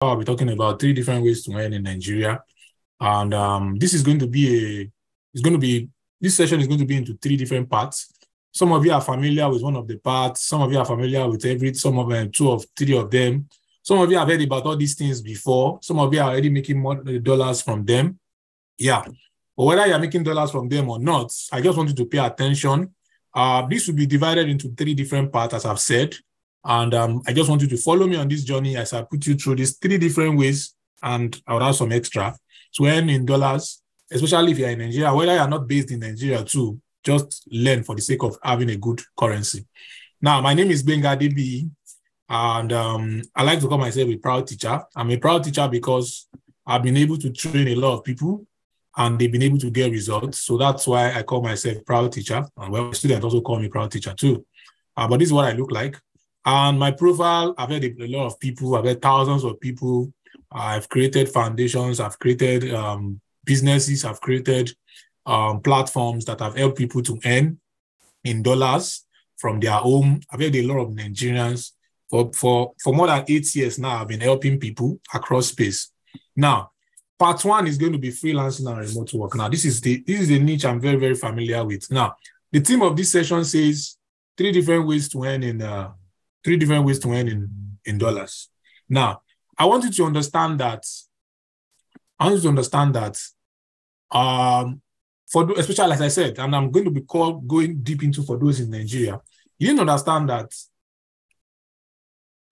I'll be talking about 3 different ways to earn in Nigeria. And this session is going to be into 3 different parts. Some of you are familiar with one of the parts. Some of you are familiar with some of them, 2 or 3 of them. Some of you have heard about all these things before. Some of you are already making more dollars from them. Yeah. But whether you're making dollars from them or not, I just want you to pay attention. This will be divided into 3 different parts, as I've said. And I just want you to follow me on this journey as I put you through these 3 different ways, and I'll have some extra to earn in dollars, especially if you're in Nigeria. Whether you're not based in Nigeria too, just learn for the sake of having a good currency. Now, my name is Gbenga Adebiyi, and I like to call myself a proud teacher. I'm a proud teacher because I've been able to train a lot of people, and they've been able to get results. So that's why I call myself proud teacher. And well, students also call me proud teacher too. But this is what I look like. And my profile, I've had a lot of people, I've had thousands of people. I've created foundations, I've created businesses, I've created platforms that have helped people to earn in dollars from their home. I've had a lot of Nigerians. For more than 8 years now, I've been helping people across space. Now, part 1 is going to be freelancing and remote work. Now, this is the niche I'm very, very familiar with. Now, the theme of this session says 3 different ways to earn in dollars. Now, I want you to understand that. Especially as I said, and I'm going to be going deep into for those in Nigeria, you need to understand that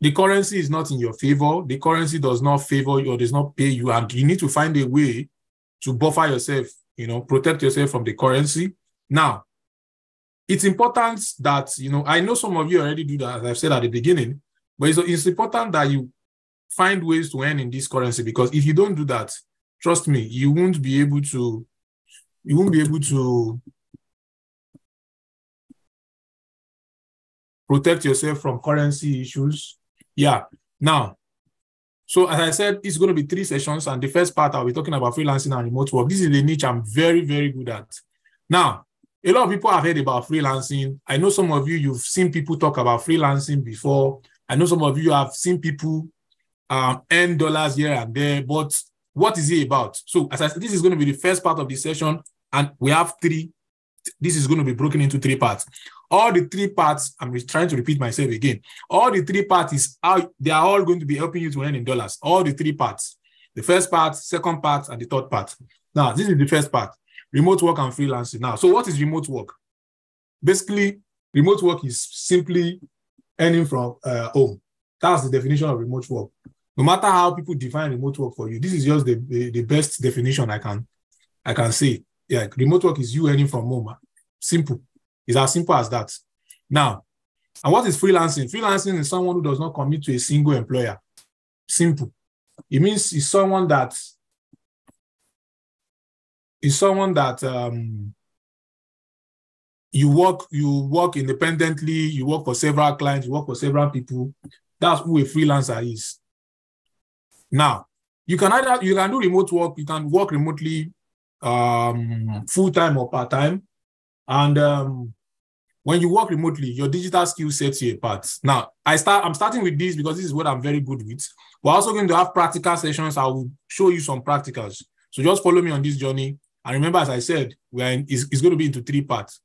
the currency is not in your favor. The currency does not favor you or does not pay you, and you need to find a way to buffer yourself, protect yourself from the currency. Now, it's important that, I know some of you already do that, as I've said at the beginning, but it's important that you find ways to earn in this currency, because if you don't do that, trust me, you won't be able to protect yourself from currency issues. Yeah. Now, so as I said, it's going to be 3 sessions, and the first part I'll be talking about freelancing and remote work. This is the niche I'm very, very good at. Now, a lot of people have heard about freelancing. I know some of you've seen people talk about freelancing before. I know some of you have seen people earn dollars here and there, but what is it about? So as I said, this is going to be the first part of the session, and we have 3. This is going to be broken into 3 parts. All the 3 parts, I'm trying to repeat myself again. All the 3 parts is how they are all going to be helping you to earn in dollars. All the 3 parts. The first part, second part, and the third part. Now, this is the first part. Remote work and freelancing. Now, so what is remote work? Basically, remote work is simply earning from home. That's the definition of remote work. No matter how people define remote work for you, this is just the best definition I can say. Yeah, remote work is you earning from home. Simple. It's as simple as that. Now, and what is freelancing? Freelancing is someone who does not commit to a single employer. Simple. It means it's someone that you work independently, you work for several clients, you work for several people. That's who a freelancer is. Now, you can do remote work, you can work remotely, full-time or part-time. And when you work remotely, your digital skill sets you apart. Now, I'm starting with this because this is what I'm very good with. We're also going to have practical sessions. I will show you some practicals. So just follow me on this journey. And remember, as I said, it's going to be into 3 parts.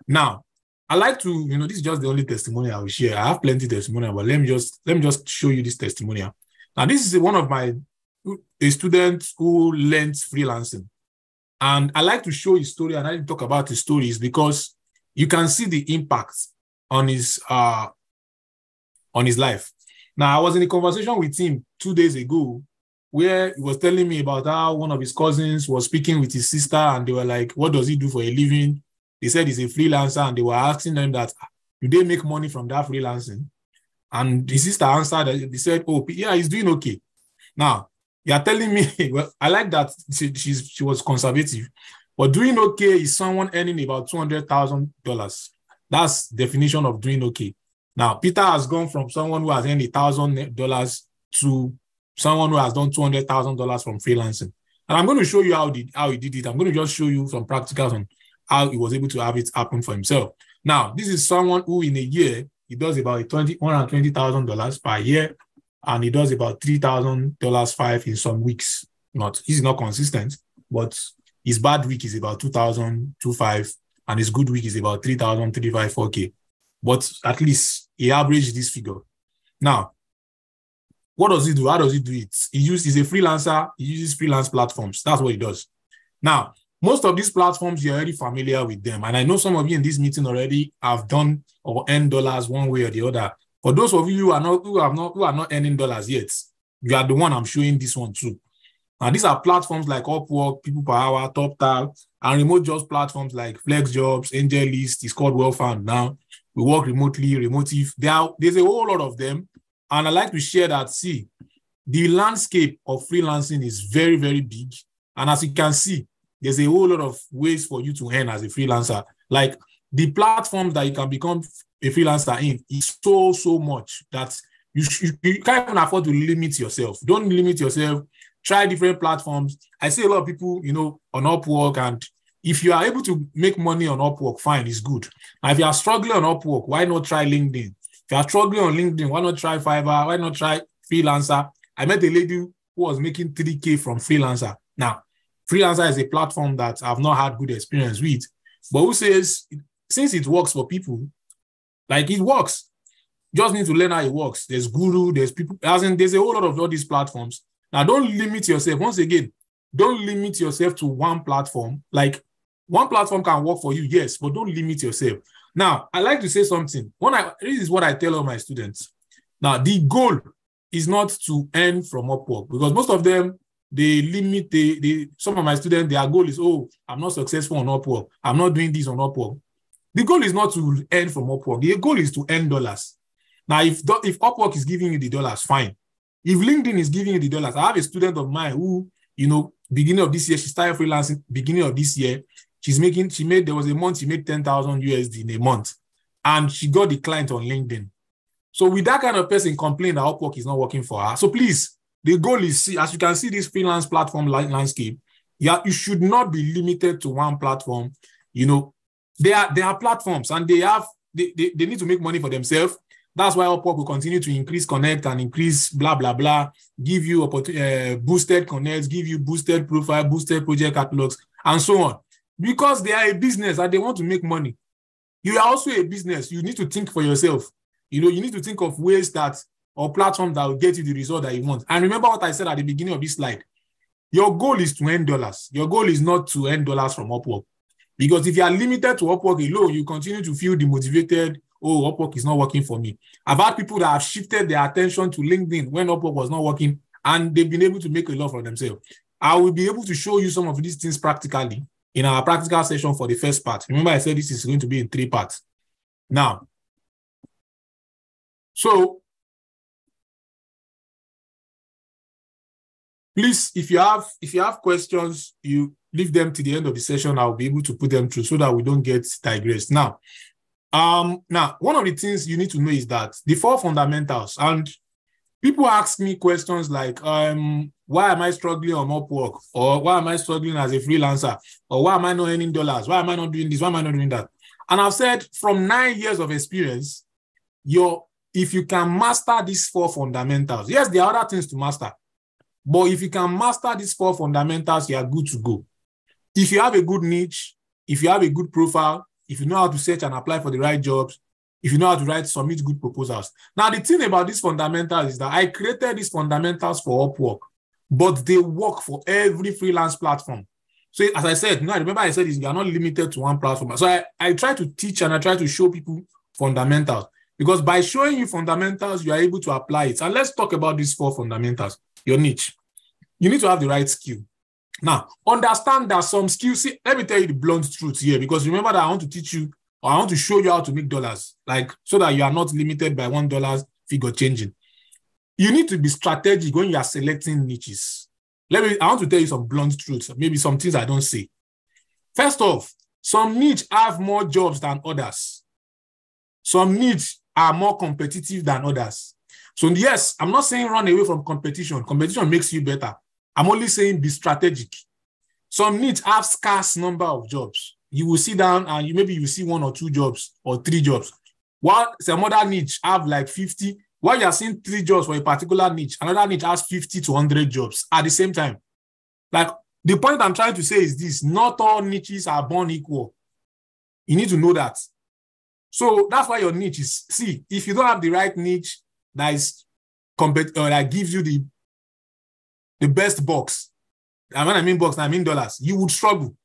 Now, I like to, this is just the only testimonial I will share. I have plenty of testimonial, but let me just show you this testimonial. Now, this is one of a student who learned freelancing. And I like to show his story, and I like to talk about his stories because you can see the impact on his life. Now, I was in a conversation with him 2 days ago where he was telling me about how one of his cousins was speaking with his sister, and they were like, what does he do for a living? They said he's a freelancer, and they were asking them that, do they make money from that freelancing? And his sister answered, they said, oh, yeah, he's doing okay. Now, you're telling me, well, I like that she was conservative, but doing okay is someone earning about $200,000. That's the definition of doing okay. Now, Peter has gone from someone who has earned $1,000 to someone who has done $200,000 from freelancing. And I'm going to show you how he did it. I'm going to just show you some practicals on how he was able to have it happen for himself. Now, this is someone who in a year, he does about $120,000 per year. and he does about $3,000 5 in some weeks. He's not consistent, but his bad week is about 2,000, 2,500, and his good week is about 3,000, 3,500, 4K. But at least he averaged this figure. Now, what does he do? How does he do it? He's a freelancer. He uses freelance platforms. That's what he does. Now, most of these platforms, you're already familiar with them. And I know some of you in this meeting already have done or earned dollars one way or the other. For those of you who are not earning dollars yet, you are the one I'm showing this one to. Now, these are platforms like Upwork, People Per Hour, TopTal, and remote jobs platforms like FlexJobs, AngelList. It's called Well-Found now. We work remotely, Remotive. There's a whole lot of them. And I like to share that, see, the landscape of freelancing is very, very big. And as you can see, there's a whole lot of ways for you to earn as a freelancer. Like the platforms that you can become a freelancer in is so much that you can't even afford to limit yourself. Don't limit yourself. Try different platforms. I see a lot of people, on Upwork, and if you are able to make money on Upwork, fine, it's good. And if you are struggling on Upwork, why not try LinkedIn? If you are struggling on LinkedIn, why not try Fiverr? Why not try Freelancer? I met a lady who was making 3K from Freelancer. Now, Freelancer is a platform that I've not had good experience with, but who says, since it works for people, like it works, just need to learn how it works. There's Guru, there's people, there's a whole lot of all these platforms. Now, don't limit yourself. Once again, don't limit yourself to one platform. Like, one platform can work for you, yes, but don't limit yourself. Now, I like to say something. This is what I tell all my students. Now, the goal is not to earn from Upwork, because most of them, they limit, some of my students, their goal is, I'm not successful on Upwork. I'm not doing this on Upwork. The goal is not to earn from Upwork. The goal is to earn dollars. Now, if Upwork is giving you the dollars, fine. If LinkedIn is giving you the dollars, I have a student of mine who, beginning of this year, she started freelancing, beginning of this year, there was a month she made 10,000 USD in a month, and she got the client on LinkedIn. So with that kind of person complaining that Upwork is not working for her, so please, the goal is, as you can see this freelance platform landscape, you should not be limited to one platform. There are platforms, and they need to make money for themselves. That's why Upwork will continue to increase connect and increase blah, blah, blah, give you boosted connects, give you boosted profile, boosted project catalogs, and so on. Because they are a business and they want to make money. You are also a business. You need to think for yourself. You need to think of ways or platforms that will get you the result that you want. And remember what I said at the beginning of this slide. Your goal is to earn dollars. Your goal is not to earn dollars from Upwork. Because if you are limited to Upwork alone, you continue to feel demotivated. Upwork is not working for me. I've had people that have shifted their attention to LinkedIn when Upwork was not working, and they've been able to make a lot for themselves. I will be able to show you some of these things practically in our practical session for the first part. Remember, I said this is going to be in 3 parts. Now, so please, if you have questions, you leave them to the end of the session. I'll be able to put them through so that we don't get digressed. Now, one of the things you need to know is that the 4 fundamentals, and people ask me questions like, why am I struggling on Upwork? Or why am I struggling as a freelancer? Or why am I not earning dollars? Why am I not doing this? Why am I not doing that? And I've said from 9 years of experience, if you can master these 4 fundamentals, yes, there are other things to master, but if you can master these 4 fundamentals, you are good to go. If you have a good niche, if you have a good profile, if you know how to search and apply for the right jobs, if you know how to submit good proposals. Now, the thing about these fundamentals is that I created these fundamentals for Upwork, but they work for every freelance platform. So as I said, remember I said you are not limited to one platform. So I try to teach and I try to show people fundamentals, because by showing you fundamentals, you are able to apply it. And let's talk about these 4 fundamentals. Your niche. You need to have the right skill. Now, understand that some skills, let me tell you the blunt truth here, because remember that I want to teach you, or I want to show you how to make dollars, so that you are not limited by $1 figure changing. You need to be strategic when you are selecting niches. I want to tell you some blunt truths, maybe some things I don't say. First off, some niches have more jobs than others. Some niches are more competitive than others. So yes, I'm not saying run away from competition. Competition makes you better. I'm only saying be strategic. Some niches have scarce number of jobs. You will sit down and maybe you see 1 or 2 jobs or 3 jobs. While some other niche have like 50, While you are seeing 3 jobs for a particular niche, another niche has 50 to 100 jobs at the same time. Like, the point I'm trying to say is this: not all niches are born equal. You need to know that. So that's why your niche is, see, if you don't have the right niche that is that gives you the best box, and when I mean box, I mean dollars, you would struggle.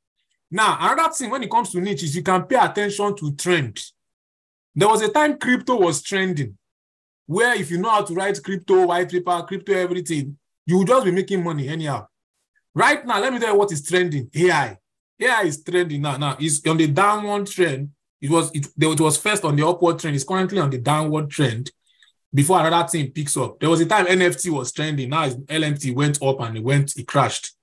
Now, another thing when it comes to niche is you can pay attention to trend. There was a time crypto was trending, where if you know how to write crypto, white paper, crypto, everything, you will just be making money anyhow. Right now, let me tell you what is trending. AI. AI is trending now. Now, it's on the downward trend. It was first on the upward trend. It's currently on the downward trend before another thing picks up. There was a time NFT was trending. Now LMT went up and it crashed.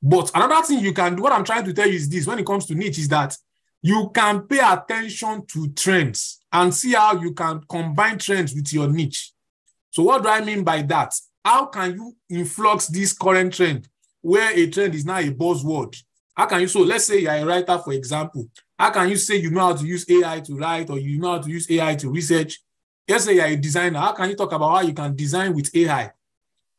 But another thing you can do, what I'm trying to tell you is this: when it comes to niche, is that you can pay attention to trends and see how you can combine trends with your niche. So what do I mean by that? How can you influx this current trend where a trend is now a buzzword? How can you, so let's say you're a writer, for example. How can you say you know how to use AI to write, or you know how to use AI to research? Let's say you're a designer. How can you talk about how you can design with AI?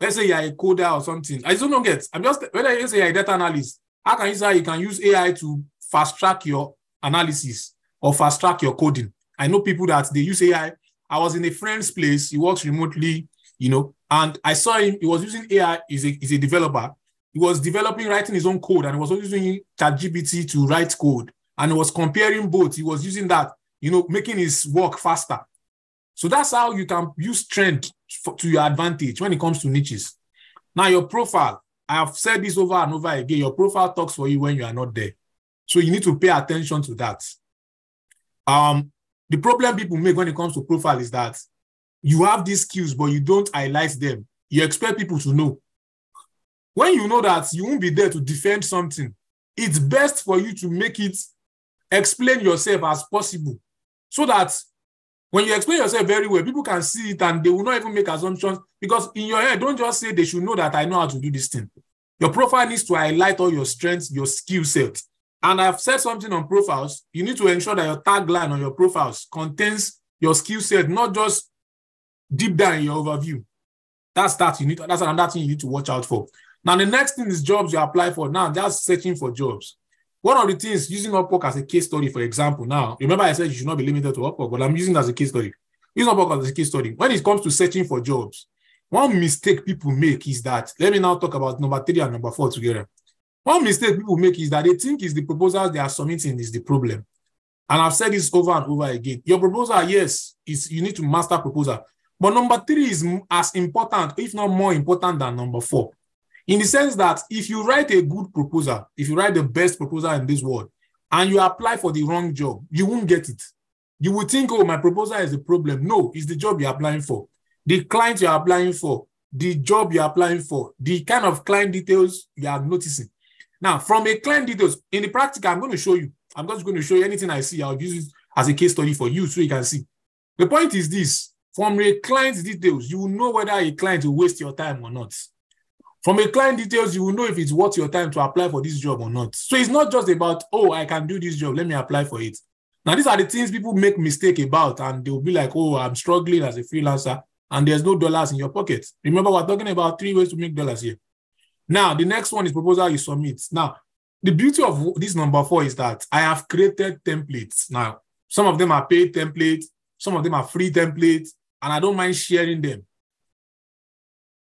Let's say you're a coder or something. I don't get. I'm just, whether you say you're a data analyst, how can you say you can use AI to fast track your analysis or fast track your coding? I know people that they use AI. I was in a friend's place. He works remotely, and I saw him. He was using AI. He's a developer. He was developing, writing his own code, and he was also using ChatGPT to write code. And he was comparing both. He was using that, making his work faster. So that's how you can use trend to your advantage when it comes to niches. Now, your profile, I have said this over and over again, your profile talks for you when you are not there. So you need to pay attention to that. The problem people make when it comes to profile is that you have these skills, but you don't highlight them. You expect people to know. When you know that you won't be there to defend something, it's best for you to make it explain yourself as possible, so that when you explain yourself very well, people can see it and they will not even make assumptions, because in your head, don't just say they should know that I know how to do this thing. Your profile needs to highlight all your strengths, your skill set. And I've said something on profiles. You need to ensure that your tagline on your profiles contains your skill set, not just deep down in your overview. That's another thing you need to watch out for. Now, the next thing is jobs you apply for. Now, just searching for jobs. One of the things, using Upwork as a case study, for example, now, remember I said you should not be limited to Upwork, but I'm using it as a case study. Using Upwork as a case study. When it comes to searching for jobs, one mistake people make is that, let me now talk about number 3 and number 4 together. One mistake people make is that they think is the proposals they are submitting is the problem. And I've said this over and over again. Your proposal, yes, you need to master proposal. But number 3 is as important, if not more important than number 4. In the sense that if you write a good proposal, if you write the best proposal in this world, and you apply for the wrong job, you won't get it. You will think, oh, my proposal is a problem. No, it's the job you're applying for, the client you're applying for, the job you're applying for, the kind of client details you are noticing. Now, from a client details, in the practical, I'm going to show you. I'm just going to show you anything I see. I'll use it as a case study for you so you can see. The point is this: from a client's details, you will know whether a client will waste your time or not. From a client details, you will know if it's worth your time to apply for this job or not. So it's not just about, oh, I can do this job, let me apply for it. Now, these are the things people make mistake about, and they'll be like, oh, I'm struggling as a freelancer, and there's no dollars in your pocket. Remember, we're talking about 3 ways to make dollars here. Now, the next one is proposal you submit. Now, the beauty of this number 4 is that I have created templates. Now, some of them are paid templates, some of them are free templates, and I don't mind sharing them.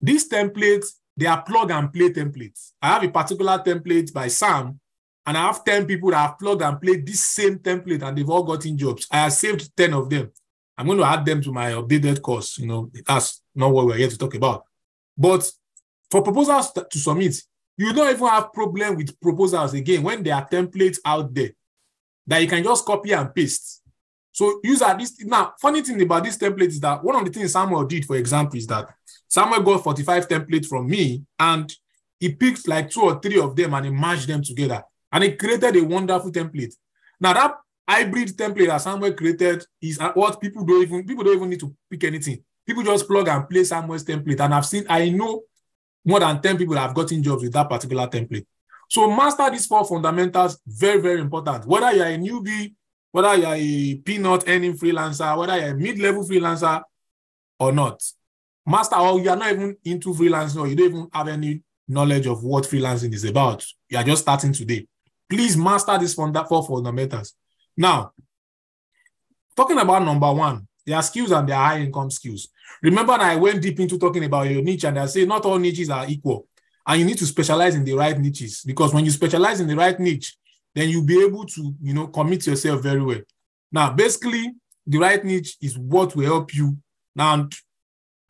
These templates, they are plug and play templates. I have a particular template by Sam, and I have 10 people that have plugged and played this same template, and they've all gotten jobs. I have saved 10 of them. I'm going to add them to my updated course. That's not what we're here to talk about. But for proposals to submit, you don't even have problem with proposals again when there are templates out there that you can just copy and paste. So use this. Now, funny thing about this template is that one of the things Samuel did, for example, is that Samuel got 45 templates from me, and he picked like 2 or 3 of them and he mashed them together. And he created a wonderful template. Now, that hybrid template that Samuel created is what people don't even need to pick anything. People just plug and play Samuel's template. And I know more than 10 people that have gotten jobs with that particular template. So master these 4 fundamentals, very, very important. Whether you're a newbie, whether you're a peanut earning freelancer, whether you're a mid-level freelancer, or not. Master, or you are not even into freelancing, or you don't even have any knowledge of what freelancing is about. You are just starting today. Please master these 4 fundamentals. Now, talking about number 1, their skills and their high income skills. Remember that I went deep into talking about your niche, and I say not all niches are equal. And you need to specialize in the right niches, because when you specialize in the right niche, then you'll be able to, commit yourself very well. Now, basically, the right niche is what will help you. Now,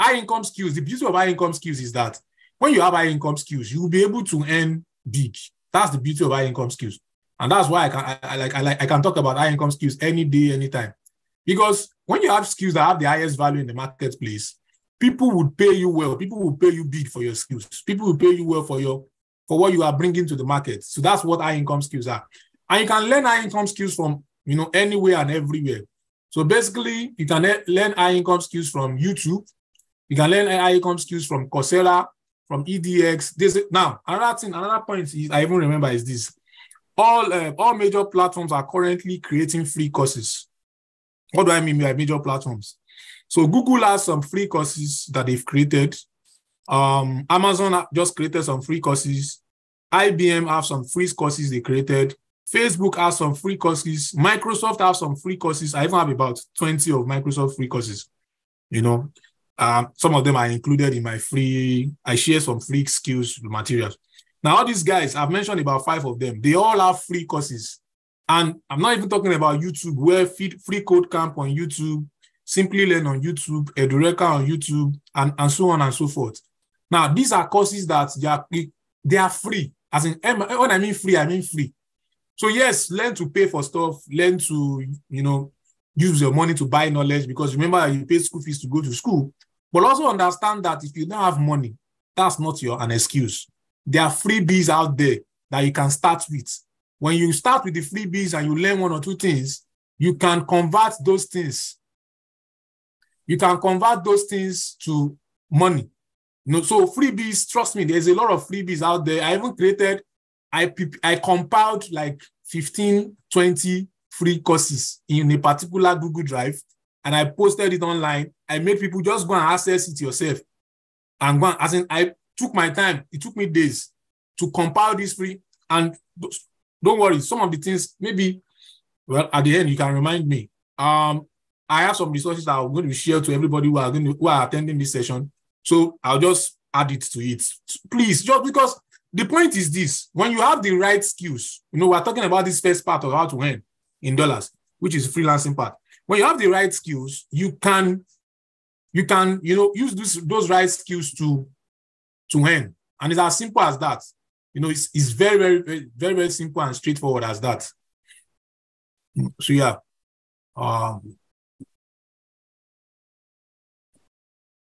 high income skills, the beauty of high income skills is that when you have high income skills, you'll be able to earn big. That's the beauty of high income skills. And that's why I can talk about high income skills any day, anytime. Because when you have skills that have the highest value in the marketplace, people would pay you well. People will pay you big for your skills. People will pay you well for what you are bringing to the market. So that's what high income skills are. And you can learn high income skills from, anywhere and everywhere. So basically, you can learn high income skills from YouTube. You can learn high income skills from Coursera, from EDX. Now, another point is, I even remember, is this. All major platforms are currently creating free courses. What do I mean by major platforms? So Google has some free courses that they've created. Amazon just created some free courses. IBM have some free courses they created. Facebook has some free courses. Microsoft have some free courses. I even have about 20 of Microsoft free courses. Some of them are included in my free. I share some free skills materials. Now, all these guys, I've mentioned about 5 of them. They all have free courses. And I'm not even talking about YouTube, where Free Code Camp on YouTube, Simply Learn on YouTube, Edureka on YouTube, and so on and so forth. Now, these are courses that they are free. As in, when I mean free, I mean free. So yes, learn to pay for stuff, learn to, use your money to buy knowledge, because remember, you pay school fees to go to school. But also understand that if you don't have money, that's not an excuse. There are freebies out there that you can start with. When you start with the freebies and you learn 1 or 2 things, you can convert those things. You can convert those things to money. So freebies, trust me, there's a lot of freebies out there. I even I compiled like 15, 20 free courses in a particular Google Drive, and I posted it online. I made people just go and access it yourself. And I took my time. It took me days to compile this free. And don't worry, some of the things, maybe, at the end, you can remind me. I have some resources that I'm going to share to everybody who are attending this session. So I'll just add it to it. Please, just because the point is this: when you have the right skills, we're talking about this first part of how to earn in dollars, which is the freelancing part. When you have the right skills, you can use those right skills to earn. And it's as simple as that. It's very, very, very, very, very simple and straightforward as that. So yeah.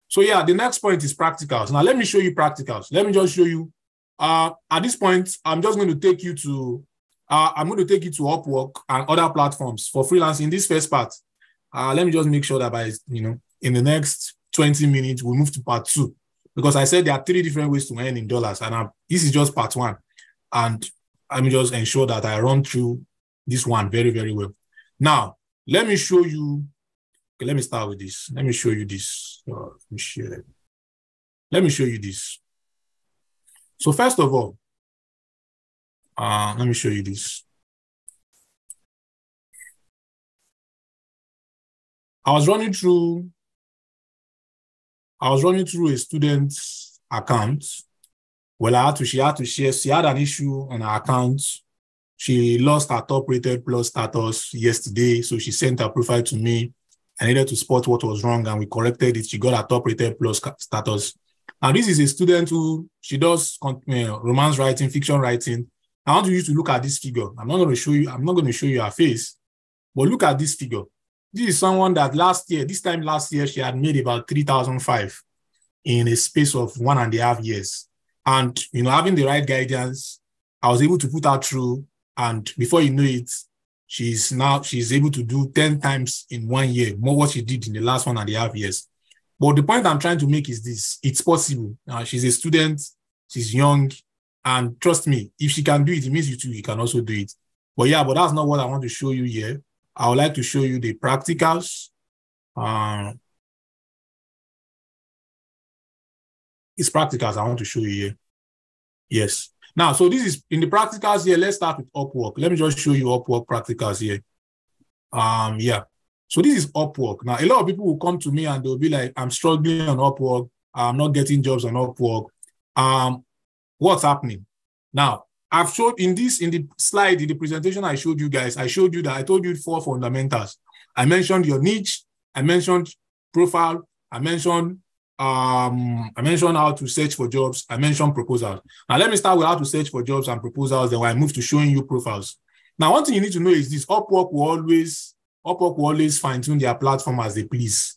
So yeah, the next point is practicals. Now let me show you practicals. Let me just show you. At this point, I'm just going to take you to Upwork and other platforms for freelancing in this first part. Let me just make sure that in the next 20 minutes, we'll move to part 2. Because I said there are 3 different ways to earn in dollars, and this is just part 1. And let me just ensure that I run through this one very, very well. Now, let me show you. Okay, let me start with this. Let me show you this. Let me show you this. So first of all, let me show you this. I was running through a student's account. Well, she had an issue on her account. She lost her top-rated plus status yesterday, so she sent her profile to me. I needed to spot what was wrong, and we corrected it. She got her top-rated plus status. And this is a student who, she does romance writing, fiction writing. I want you to look at this figure. I'm not going to show you her face, but look at this figure. This is someone that this time last year, she had made about 3,005 in a space of 1.5 years. And, having the right guidance, I was able to put her through. And before you know it, she's able to do 10 times in 1 year, more what she did in the last 1.5 years. But the point I'm trying to make is this: it's possible. She's a student, she's young, and trust me, if she can do it, it means you too, you can also do it. But that's not what I want to show you here. I would like to show you the practicals. It's practicals I want to show you here. Yes. Now, so this is in the practicals here. Let's start with Upwork. Let me just show you Upwork practicals here. Yeah. So this is Upwork. Now, a lot of people will come to me and they'll be like, I'm struggling on Upwork. I'm not getting jobs on Upwork. What's happening? Now, I've showed in the slide, in the presentation I showed you guys, I showed you that I told you 4 fundamentals. I mentioned your niche. I mentioned profile. I mentioned how to search for jobs. I mentioned proposals. Now, let me start with how to search for jobs and proposals. Then I move to showing you profiles. Now, one thing you need to know is this: Upwork will always fine-tune their platform as they please.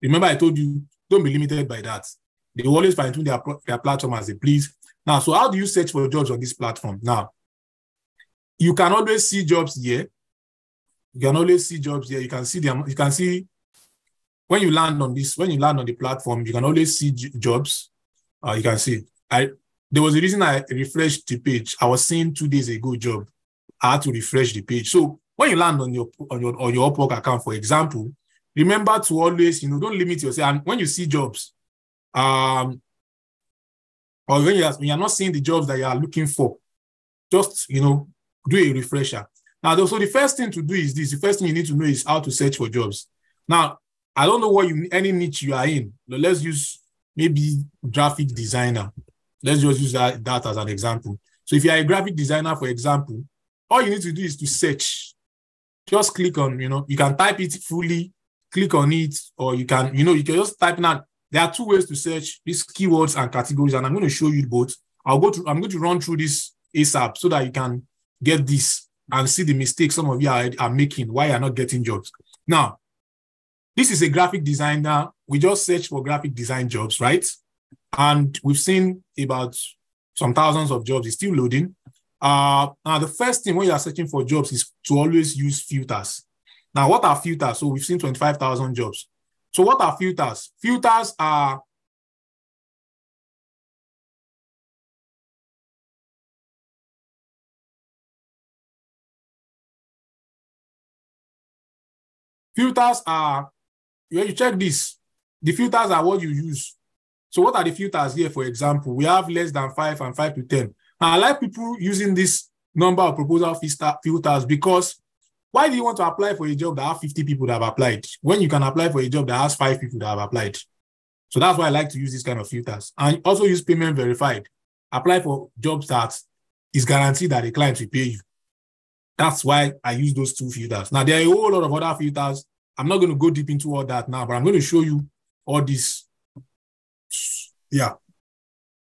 Remember, I told you, don't be limited by that. They will always fine-tune their platform as they please. Now, so how do you search for jobs on this platform? Now, you can always see jobs here. You can always see jobs here. You can see them. You can see when you land on the platform, you can always see jobs. You can see. There was a reason I refreshed the page. I was seeing 2 days ago job. I had to refresh the page. So when you land on your Upwork account, for example, remember to always, don't limit yourself. And when you see jobs, or when you're not seeing the jobs that you are looking for, just, do a refresher. Now, so the first thing to do is this. The first thing you need to know is how to search for jobs. Now, I don't know any niche you are in. Let's use maybe graphic designer. Let's just use that as an example. So if you are a graphic designer, for example, all you need to do is to search. Just click on, you can type it fully, click on it, or you can just type in that. There are 2 ways to search these keywords and categories, and I'm going to show you both. I'm going to run through this ASAP so that you can get this and see the mistakes some of you are making, why you're not getting jobs. Now, this is a graphic designer. We just searched for graphic design jobs, right? And we've seen about some thousands of jobs. It's still loading. Now, the first thing when you are searching for jobs is to always use filters. Now, what are filters? So we've seen 25,000 jobs. So what are filters? Filters are when you check this, the filters are what you use. So what are the filters here? For example, we have less than 5 and 5 to 10. Now, I like people using this number of proposal filters because why do you want to apply for a job that have 50 people that have applied when you can apply for a job that has 5 people that have applied? So that's why I like to use this kind of filters. And also use payment verified. Apply for jobs that is guaranteed that the client will pay you. That's why I use those 2 filters. Now, there are a whole lot of other filters. I'm not going to go deep into all that now, but I'm going to show you all this. Yeah.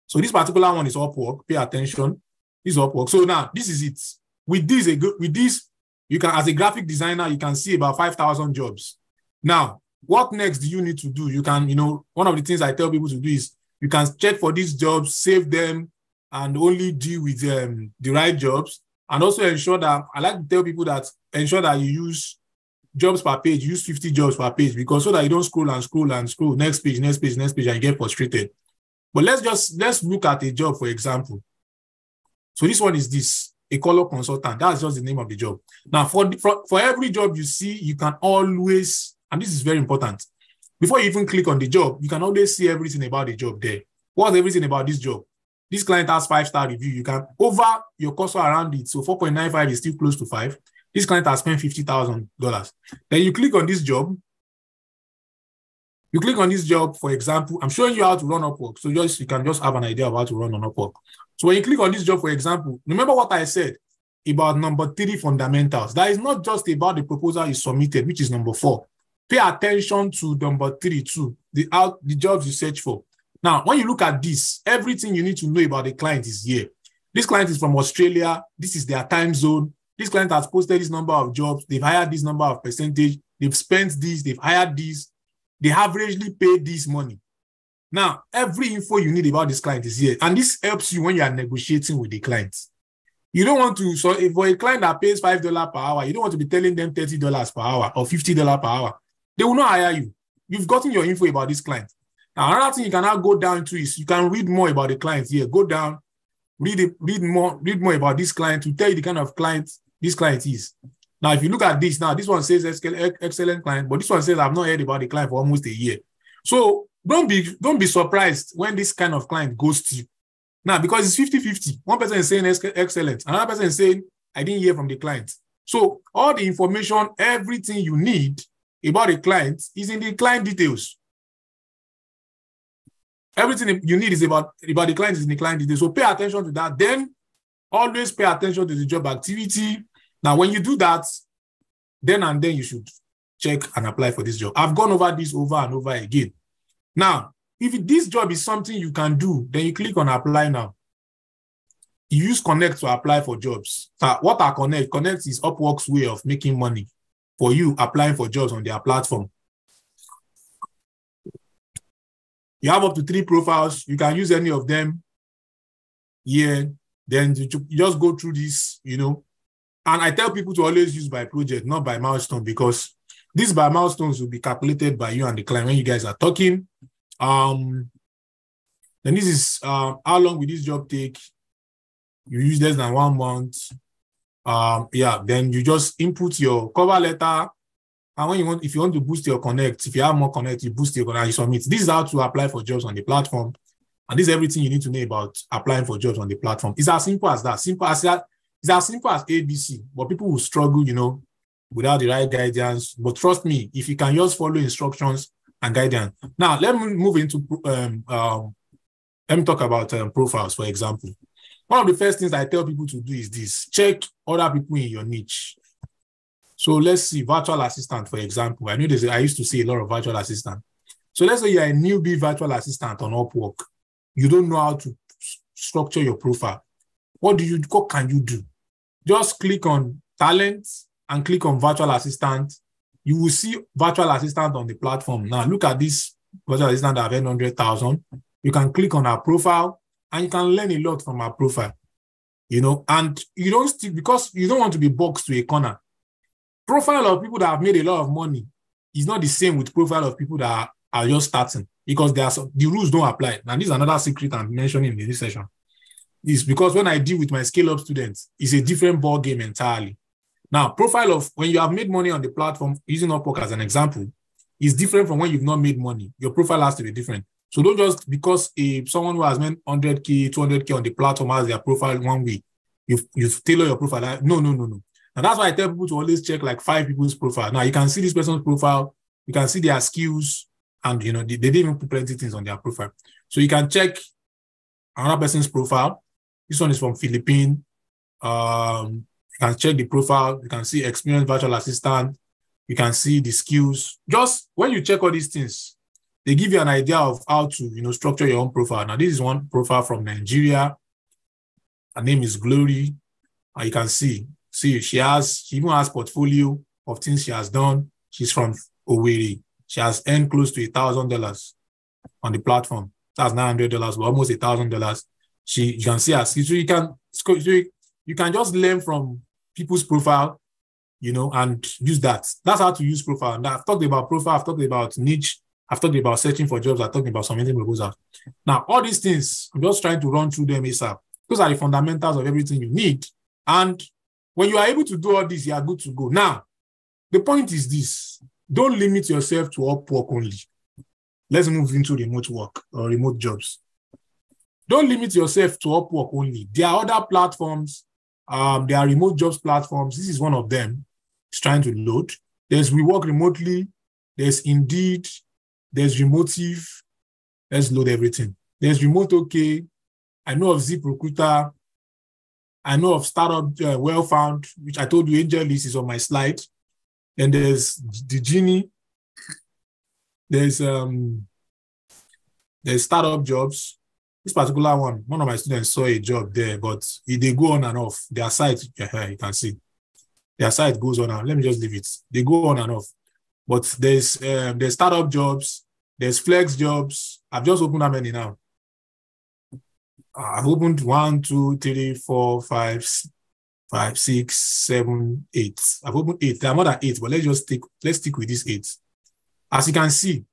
So this particular one is Upwork. Pay attention. This is Upwork. So now this is it. With this, you can, as a graphic designer, you can see about 5,000 jobs. Now, what next do you need to do? You can, one of the things I tell people to do is you can check for these jobs, save them, and only deal with the right jobs. And also ensure that, I like to tell people that ensure that you use jobs per page, use 50 jobs per page, because so that you don't scroll and scroll and scroll, next page, and you get frustrated. But let's look at a job, for example. So this one is this, a color consultant. That's just the name of the job. Now, for every job you see, you can always, and this is very important, before you even click on the job, you can always see everything about the job there. What's everything about this job? This client has 5-star review. You can over your cursor around it. So 4.95 is still close to 5. This client has spent $50,000. Then you click on this job. You click on this job, for example, I'm showing you how to run Upwork. So you can just have an idea of how to run on Upwork. So when you click on this job, for example, remember what I said about number 3 fundamentals. That is not just about the proposal you submitted, which is number 4. Pay attention to number 3 too, the jobs you search for. Now, when you look at this, everything you need to know about the client is here. This client is from Australia. This is their time zone. This client has posted this number of jobs. They've hired this number of percentage. They've spent this. They've hired this. They averagely paid this money. Now, every info you need about this client is here. And this helps you when you are negotiating with the client. You don't want to, so if for a client that pays $5 per hour, you don't want to be telling them $30 per hour or $50 per hour. They will not hire you. You've gotten your info about this client. Now, another thing you can now go down to is you can read more about the client here. Go down, read more about this client to tell you the kind of client this client is. Now, if you look at this now, this one says excellent client, but this one says I've not heard about the client for almost a year. So don't be surprised when this kind of client goes to you. Now, because it's 50-50. One person is saying excellent. Another person is saying, I didn't hear from the client. So all the information, everything you need about the client is in the client details. Everything you need is about the client is in the client details. So pay attention to that. Then always pay attention to the job activity. Now, when you do that, then and then you should check and apply for this job. I've gone over this over and over again. Now, if this job is something you can do, then you click on apply now. You use Connect to apply for jobs. So what are Connect? Connect is Upwork's way of making money for you applying for jobs on their platform. You have up to 3 profiles. You can use any of them here. Then you just go through this, And I tell people to always use by project, not by milestone, because these by milestones will be calculated by you and the client when you guys are talking. Then this is how long will this job take? You use less than 1 month. Then you just input your cover letter. And if you want to boost your Connect, if you have more Connect, you boost your Connect, you submit. This is how to apply for jobs on the platform. And this is everything you need to know about applying for jobs on the platform. It's as simple as that. It's as simple as ABC. But people will struggle, without the right guidance. But trust me, if you can just follow instructions and guidance. Now, let me move into, let me talk about profiles, for example. One of the first things I tell people to do is this: check other people in your niche. So let's see, virtual assistant, for example. I used to see a lot of virtual assistant. So let's say you're a newbie virtual assistant on Upwork. You don't know how to structure your profile. What can you do? Just click on talent and click on virtual assistant. You will see virtual assistant on the platform. Now look at this virtual assistant that have 100,000. You can click on our profile and you can learn a lot from our profile. And you don't stick because you don't want to be boxed to a corner. Profile of people that have made a lot of money is not the same with profile of people that are just starting, because the rules don't apply. And this is another secret I'm mentioning in this session. It's because when I deal with my scale-up students, it's a different ball game entirely. Now, profile of when you have made money on the platform, using Upwork as an example, is different from when you've not made money. Your profile has to be different. So don't just, because someone who has made 100K, 200K on the platform has their profile one way, you've tailored your profile. No. And that's why I tell people to always check like 5 people's profile. Now you can see this person's profile, you can see their skills, and they didn't even put plenty of things on their profile. So you can check another person's profile. This one is from Philippines. You can check the profile. You can see experienced virtual assistant. You can see the skills. Just when you check all these things, they give you an idea of how to structure your own profile. Now this is one profile from Nigeria. Her name is Glory. And you can see she even has portfolio of things she has done. She's from Owerri. She has earned close to $1,000 on the platform. That's $900, but almost $1,000. You can see her. So you can just learn from people's profile, and use that. That's how to use profile. Now, I've talked about profile. I've talked about niche. I've talked about searching for jobs. I've talked about submitting proposals. Now, all these things, I'm just trying to run through them ASAP. Those are the fundamentals of everything you need. And when you are able to do all this, you are good to go. Now, the point is this: don't limit yourself to Upwork only. Let's move into remote work or remote jobs. Don't limit yourself to Upwork only. There are other platforms. There are remote jobs platforms. This is one of them. It's trying to load. There's We Work Remotely. There's Indeed. There's Remotive. Let's load everything. There's Remote OK. I know of ZipRecruiter. I know of Startup Well-Found, which I told you AngelList is on my slide. And there's the Genie. There's Startup Jobs. This particular one of my students saw a job there, but they go on and off. Their site, you can see, their site goes on and off. Let me just leave it. They go on and off. But there's Startup Jobs, there's Flex Jobs. I've just opened how many now? I've opened 1, 2, 3, 4, 5, 6, 7, 8. I've opened 8. There are more than 8, but let's stick with these 8. As you can see,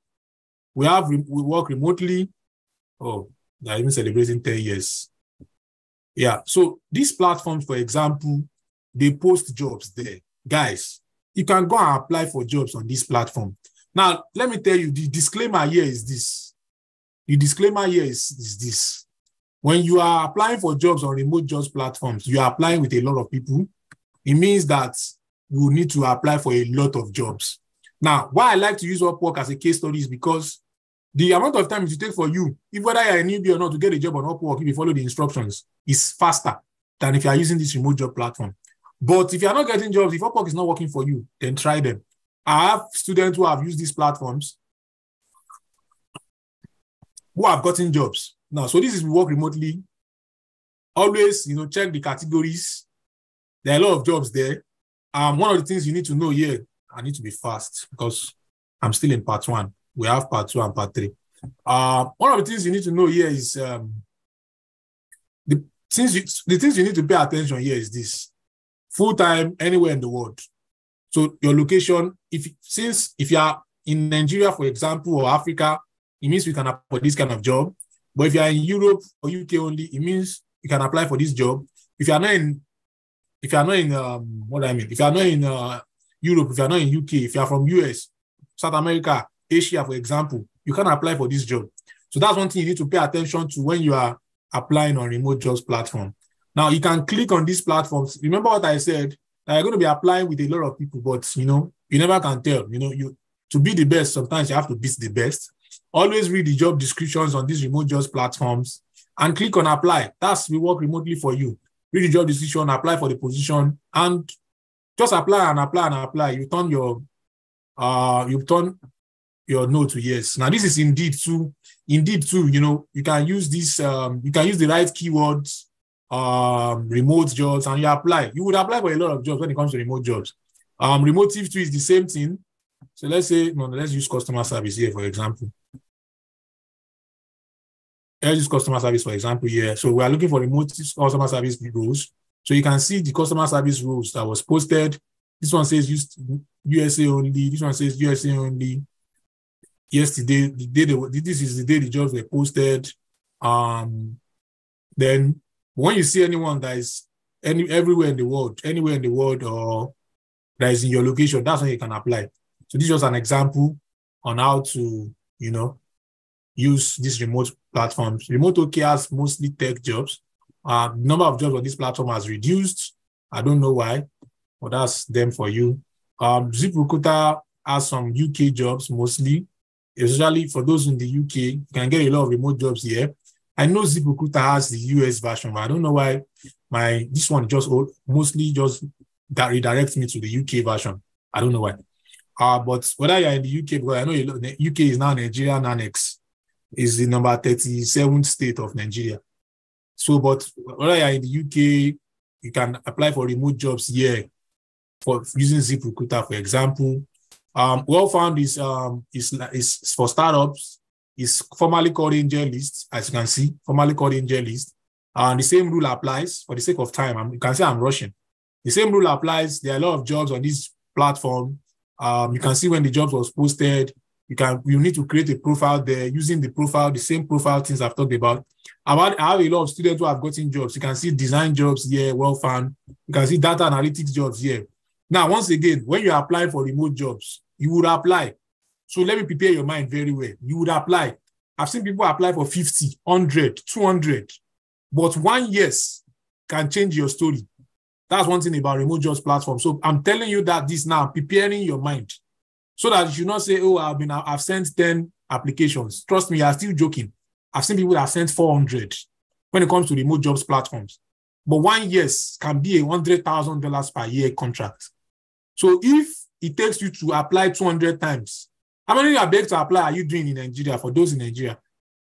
we work remotely. Oh, they're even celebrating 10 years. Yeah. So these platforms, for example, they post jobs there. Guys, you can go and apply for jobs on this platform. Now, let me tell you, the disclaimer here is this. The disclaimer here is this. When you are applying for jobs on remote jobs platforms, you are applying with a lot of people. It means that you need to apply for a lot of jobs. Now, why I like to use Upwork as a case study is because the amount of time it will take for you, if whether you're a newbie or not, to get a job on Upwork, if you follow the instructions, is faster than if you are using this remote job platform. But if you are not getting jobs, if Upwork is not working for you, then try them. I have students who have used these platforms who have gotten jobs. Now, so this is work remotely. Always, check the categories. There are a lot of jobs there. One of the things you need to know here, I need to be fast because I'm still in part 1. We have part 2 and part 3. One of the things you need to know here is the things you need to pay attention here is this: full-time anywhere in the world. So your location, if you are in Nigeria, for example, or Africa, it means we can apply for this kind of job. But if you are in Europe or UK only, it means you can apply for this job. If you are not in Europe, if you are not in Europe, if you are not in UK, if you are from US, South America, Asia, for example, you can apply for this job. So that's one thing you need to pay attention to when you are applying on remote jobs platform. Now you can click on these platforms. Remember what I said, that you're going to be applying with a lot of people, but you never can tell. To be the best, sometimes you have to beat the best. Always read the job descriptions on these remote jobs platforms and click on apply. We work remotely for you. Read the job description, apply for the position, and just apply and apply and apply. You turn your no to yes. Now this is Indeed too. Indeed too, you can use this, you can use the right keywords, remote jobs, and you apply. You would apply for a lot of jobs when it comes to remote jobs. Remotive too is the same thing. So let's use customer service here, for example. Let's use customer service, for example, here. So we are looking for remote customer service roles. So you can see the customer service roles that was posted. This one says USA only. This one says USA only. Yesterday, this is the day the jobs were posted. Then when you see anyone that is anywhere in the world, or that is in your location, that's when you can apply. So this is just an example on how to, use these remote platforms. Remote OK has mostly tech jobs. The number of jobs on this platform has reduced. I don't know why, but that's them for you. ZipRecruiter has some UK jobs mostly, especially for those in the UK. You can get a lot of remote jobs here. I know ZipRecruiter has the US version, but I don't know why this one mostly redirects me to the UK version. I don't know why. But whether you're in the UK, because I know the UK is now Nigerian annex, is the number 37th state of Nigeria. So, but whether you're in the UK, you can apply for remote jobs here for using ZipRecruiter, for example. Well-Found is for startups. It's formerly called AngelList, as you can see, formerly called AngelList. The same rule applies. For the sake of time, you can see I'm rushing. The same rule applies. There are a lot of jobs on this platform. You can see when the jobs was posted. You need to create a profile there using the same profile things I've talked about. I have a lot of students who have gotten jobs. You can see design jobs here, Well-Found. You can see data analytics jobs here. Now, once again, when you're applying for remote jobs, you would apply. So let me prepare your mind very well. You would apply. I've seen people apply for 50, 100, 200. But 1 yes can change your story. That's one thing about remote jobs platform. So I'm telling you that this now, preparing your mind so that you should not say, oh, I've sent 10 applications. Trust me, I'm still joking. I've seen people that have sent 400 when it comes to remote jobs platforms. But 1 yes can be a $100,000 per year contract. So if it takes you to apply 200 times, how many are begged to apply are you doing in Nigeria for those in Nigeria?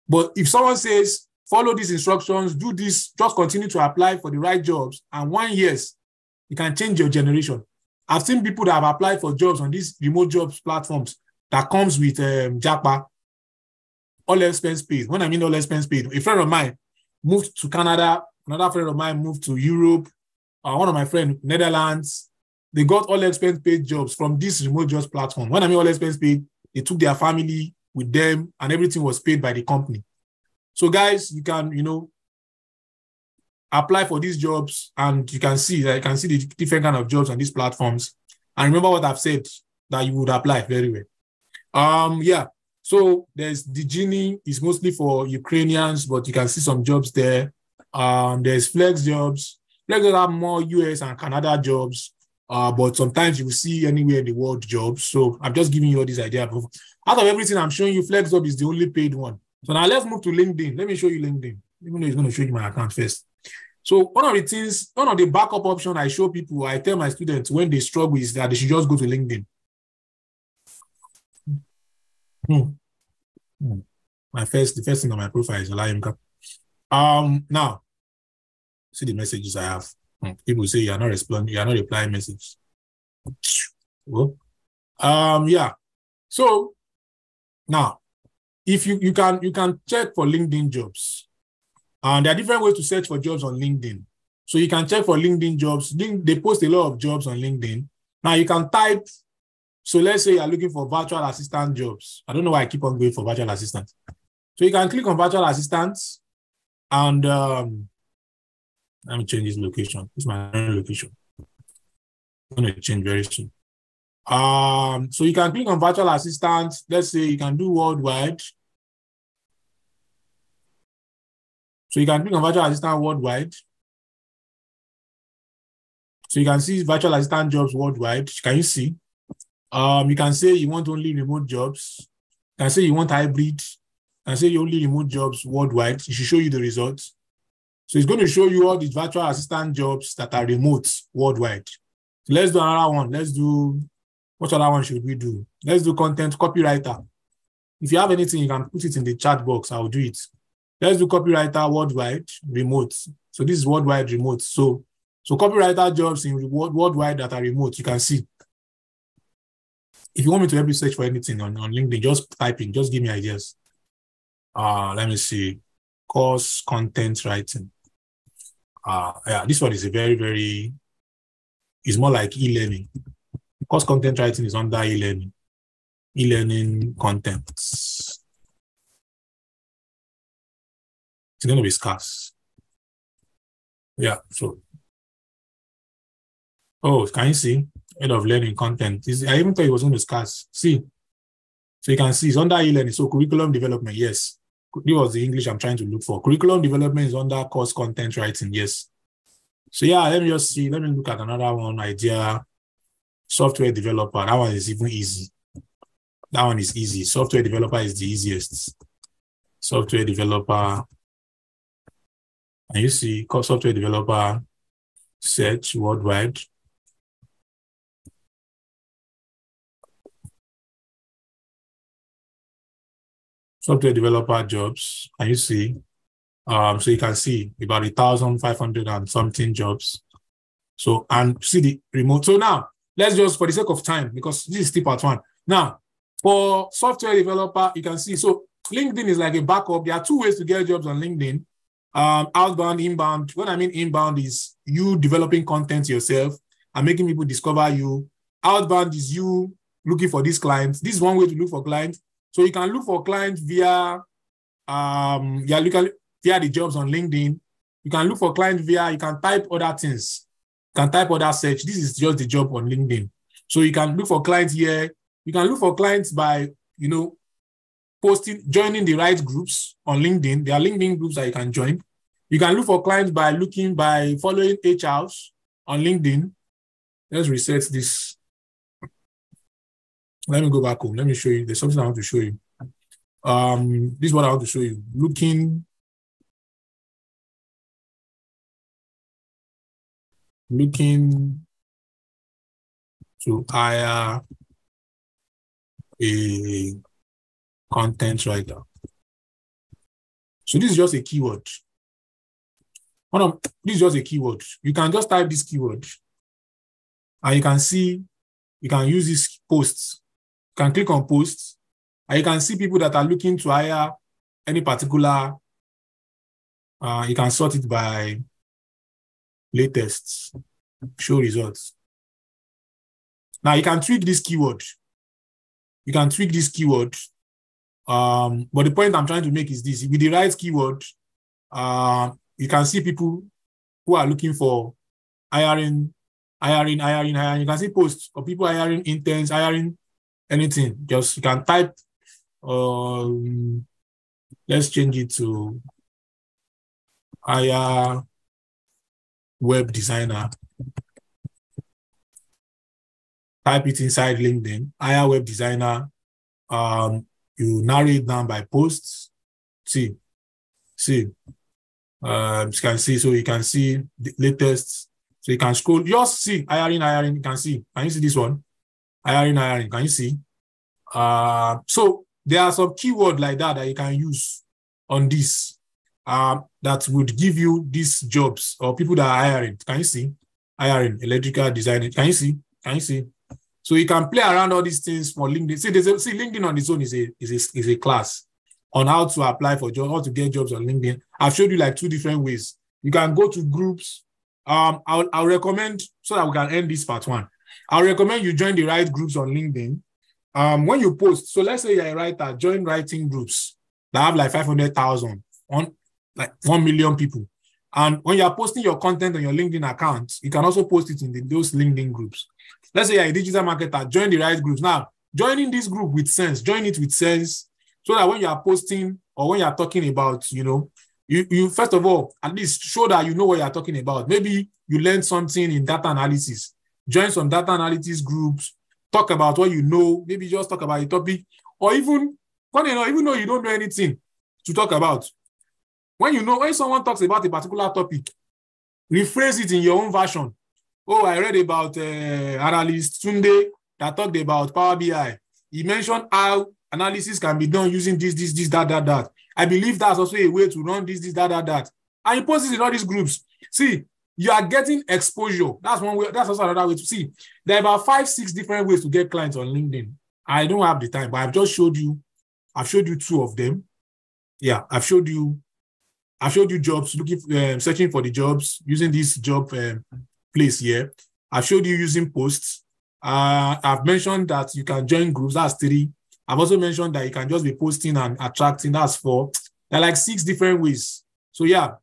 But if someone says, follow these instructions, do this, just continue to apply for the right jobs, and 1 yes, you can change your generation. I've seen people that have applied for jobs on these remote jobs platforms that comes with Japa, all expense paid. When I mean all expense paid, a friend of mine moved to Canada, another friend of mine moved to Europe, one of my friends, Netherlands. They got all expense paid jobs from this remote jobs platform. When I mean all expense paid, they took their family with them and everything was paid by the company. So guys, you can, apply for these jobs and you can see the different kind of jobs on these platforms. And remember what I've said, that you would apply very well. Yeah. So there's Digini, is mostly for Ukrainians, but you can see some jobs there. There's Flex Jobs. Flex Jobs have more US and Canada jobs, but sometimes you will see anywhere in the world jobs. So I'm just giving you all this idea. Out of everything I'm showing you, Flex Job is the only paid one. So now let's move to LinkedIn. Let me show you LinkedIn, even though it's going to show you my account first. So one of the backup options I show people, I tell my students when they struggle is that they should just go to LinkedIn. The first thing on my profile is Olayinka. Now, see the messages I have. People say you are not responding, you are not replying messages. Well, yeah. So now, if you can check for LinkedIn jobs. There are different ways to search for jobs on LinkedIn. So you can check for LinkedIn jobs. They post a lot of jobs on LinkedIn. Now you can type. So let's say you're looking for virtual assistant jobs. I don't know why I keep on going for virtual assistants. So you can click on virtual assistants and let me change this location. This is my location. I'm going to change very soon. So you can click on virtual assistants. Let's say you can do worldwide. So you can click on virtual assistant worldwide. So you can see virtual assistant jobs worldwide. Can you see? You can say you want only remote jobs. You can say you want hybrid. You can say you only remote jobs worldwide. It should show you the results. So it's going to show you all the virtual assistant jobs that are remote worldwide. So let's do another one. What other one should we do? Let's do content copywriter. If you have anything, you can put it in the chat box. I'll do it. Let's do copywriter worldwide remote. So this is worldwide remote. So copywriter jobs in worldwide that are remote, you can see. If you want me to help you search for anything on LinkedIn, just type in, just give me ideas. Let me see. Course content writing. Yeah, this one is a very, it's more like e-learning. Course content writing is under e-learning. E-learning content. It's going to be scarce. Yeah, so. Oh, can you see? Head of learning content. I even thought it was going to be scarce. See? So you can see it's under e-learning. So curriculum development, yes. This was the English I'm trying to look for. Curriculum development is under course content writing, yes. So yeah, let me just see. Let me look at another one idea. Software developer. That one is even easy. That one is easy. Software developer is the easiest. Software developer. And you see software developer search worldwide. Software developer jobs. And you see, so you can see about 1,500 and something jobs. So, and see the remote. So now, let's just, for the sake of time, because this is still part one. Now, for software developer, you can see, so LinkedIn is like a backup. There are two ways to get jobs on LinkedIn. Outbound, inbound. What I mean inbound is you developing content yourself and making people discover you. Outbound is you looking for these clients. This is one way to look for clients. So you can look for clients via via the jobs on LinkedIn. You can look for clients via, you can type other things. You can type other search. This is just the job on LinkedIn. So you can look for clients here. You can look for clients by, joining the right groups on LinkedIn. There are LinkedIn groups that you can join. You can look for clients by following HRs on LinkedIn. Let's reset this. Let me go back home. Let me show you. There's something I want to show you. This is what I want to show you. Looking to hire a content writer. So this is just a keyword. This is just a keyword. You can just type this keyword and you can see, you can use these posts. You can click on posts and you can see people that are looking to hire any particular, you can sort it by latest, show results. Now you can tweak this keyword. You can tweak this keyword. But the point I'm trying to make is this: with the right keyword, you can see people who are looking for hiring. You can see posts of people hiring interns, hiring anything. Just you can type let's change it to hire web designer. Type it inside LinkedIn, hire web designer. You narrow it down by posts. See. You can see, so you can see the latest. So you can scroll, just see hiring. You can see. Can you see this one? Hiring. Can you see? So there are some keywords like that you can use on this that would give you these jobs or people that are hiring. Can you see? Hiring, electrical design. Can you see? So you can play around all these things for LinkedIn. See, LinkedIn on its own is a class on how to apply for jobs, how to get jobs on LinkedIn. I've showed you like 2 different ways. You can go to groups. I'll recommend, so that we can end this part 1. I'll recommend you join the right groups on LinkedIn. When you post, so let's say you're a writer, join writing groups that have like 500,000 on like 1 million people. And when you're posting your content on your LinkedIn account, you can also post it in those LinkedIn groups. Let's say you're a digital marketer, join the right groups. Now, joining this group with sense, join it with sense, so that when you are posting or when you are talking about, you first of all, at least show that you know what you are talking about. Maybe you learned something in data analysis. Join some data analysis groups, talk about what you know, maybe just talk about a topic, or even though you don't know anything to talk about. When someone talks about a particular topic, rephrase it in your own version. Oh, I read about analyst Tunde that talked about Power BI. He mentioned how analysis can be done using this, that. I believe that's also a way to run this, that. And you post it in all these groups. See, you are getting exposure. That's one way. That's also another way to see. There are about 5-6 different ways to get clients on LinkedIn. I don't have the time, but I've showed you 2 of them. Yeah, I've showed you jobs, searching for the jobs using this job place here. I've showed you using posts. I've mentioned that you can join groups. That's 3. I've also mentioned that you can just be posting and attracting. That's 4. There are like 6 different ways. So yeah.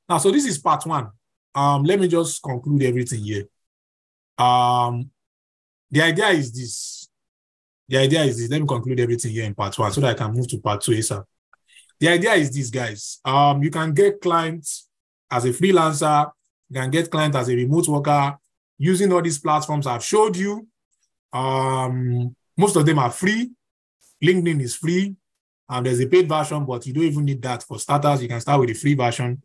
Now, so this is part 1. Let me just conclude everything here. The idea is this. Let me conclude everything here in part 1 so that I can move to part 2 ASAP. The idea is this, guys. You can get clients as a freelancer. You can get clients as a remote worker using all these platforms I've showed you. Most of them are free. LinkedIn is free. There's a paid version, but you don't even need that. For starters, you can start with the free version.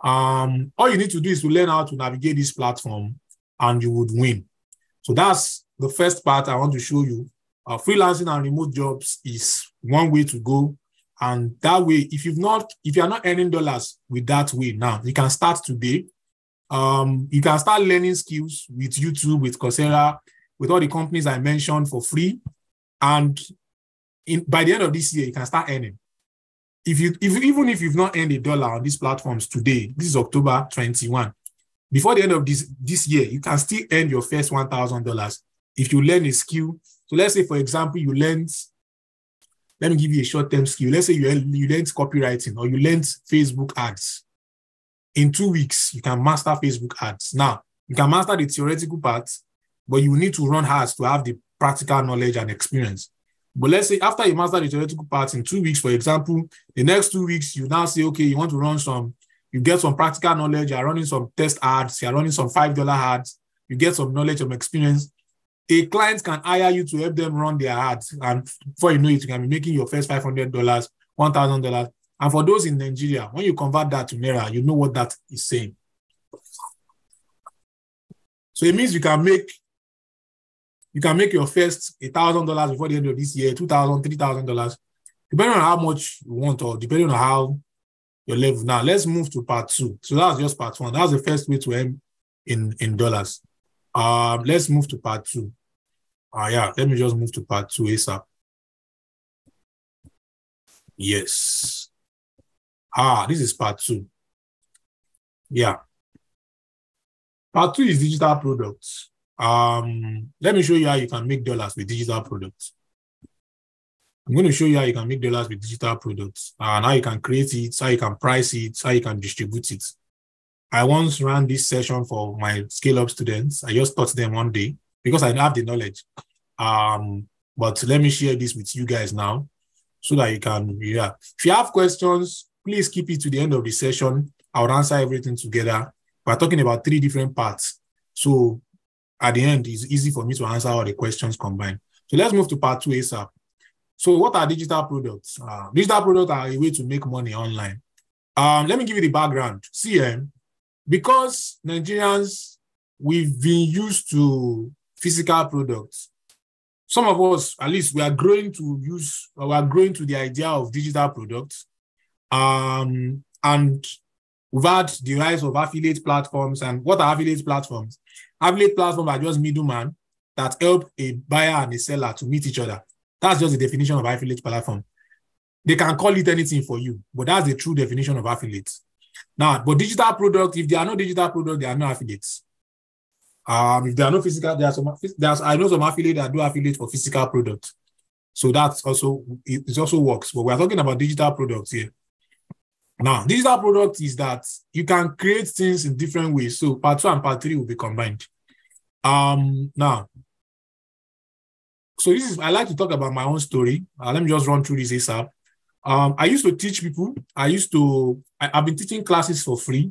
All you need to do is to learn how to navigate this platform and you would win. So that's the first part I want to show you. Freelancing and remote jobs is one way to go. And that way, if you're not earning dollars with that way now, you can start today. You can start learning skills with YouTube, with Coursera, with all the companies I mentioned for free. And by the end of this year, you can start earning. Even if you've not earned $1 on these platforms today, this is October 21. Before the end of this year, you can still earn your first $1,000 if you learn a skill. So let's say, for example, let me give you a short-term skill. Let's say you learned copywriting or you learned Facebook ads. In 2 weeks, you can master Facebook ads. Now, you can master the theoretical part, but you need to run ads to have the practical knowledge and experience. But let's say after you master the theoretical part in 2 weeks, for example, the next 2 weeks, you now say, okay, you want to you get some practical knowledge, you're running some test ads, you're running some $5 ads, you get some knowledge, some experience. A client can hire you to help them run their ads. And before you know it, you can be making your first $500, $1,000. And for those in Nigeria, when you convert that to Naira, you know what that is saying. So it means you can make your first $1,000 before the end of this year, $2,000, $3,000, depending on how much you want or depending on how your level. Now, let's move to part 2. So that's just part 1. That's the first way to earn in dollars. Let's move to part 2. Let me just move to part 2 ASAP. Yes. This is part 2. Yeah. Part 2 is digital products. Let me show you how you can make dollars with digital products. I'm going to show you how you can make dollars with digital products and how you can create it, how you can price it, how you can distribute it. I once ran this session for my scale-up students. I just taught them one day because I have the knowledge. But let me share this with you guys now. so that you can, yeah. If you have questions, please keep it to the end of the session. I'll answer everything together. We're talking about 3 different parts. So at the end, it's easy for me to answer all the questions combined. So let's move to part 2 ASAP. So what are digital products? Digital products are a way to make money online. Let me give you the background. See, because Nigerians, we've been used to physical products. Some of us, at least, we are growing to the idea of digital products. And we've had the rise of affiliate platforms. And what are affiliate platforms? Affiliate platforms are just middlemen that help a buyer and a seller to meet each other. That's just the definition of affiliate platform. They can call it anything for you, but that's the true definition of affiliates. Now, but digital products, if there are no digital products, there are no affiliates. If there are no physical, I know some affiliates that do affiliate for physical products. So that's also, it also works. But we're talking about digital products here. Now, digital product is that you can create things in different ways. So part 2 and part 3 will be combined. Now, so I like to talk about my own story. Let me just run through this ASAP. I used to teach people. I've been teaching classes for free.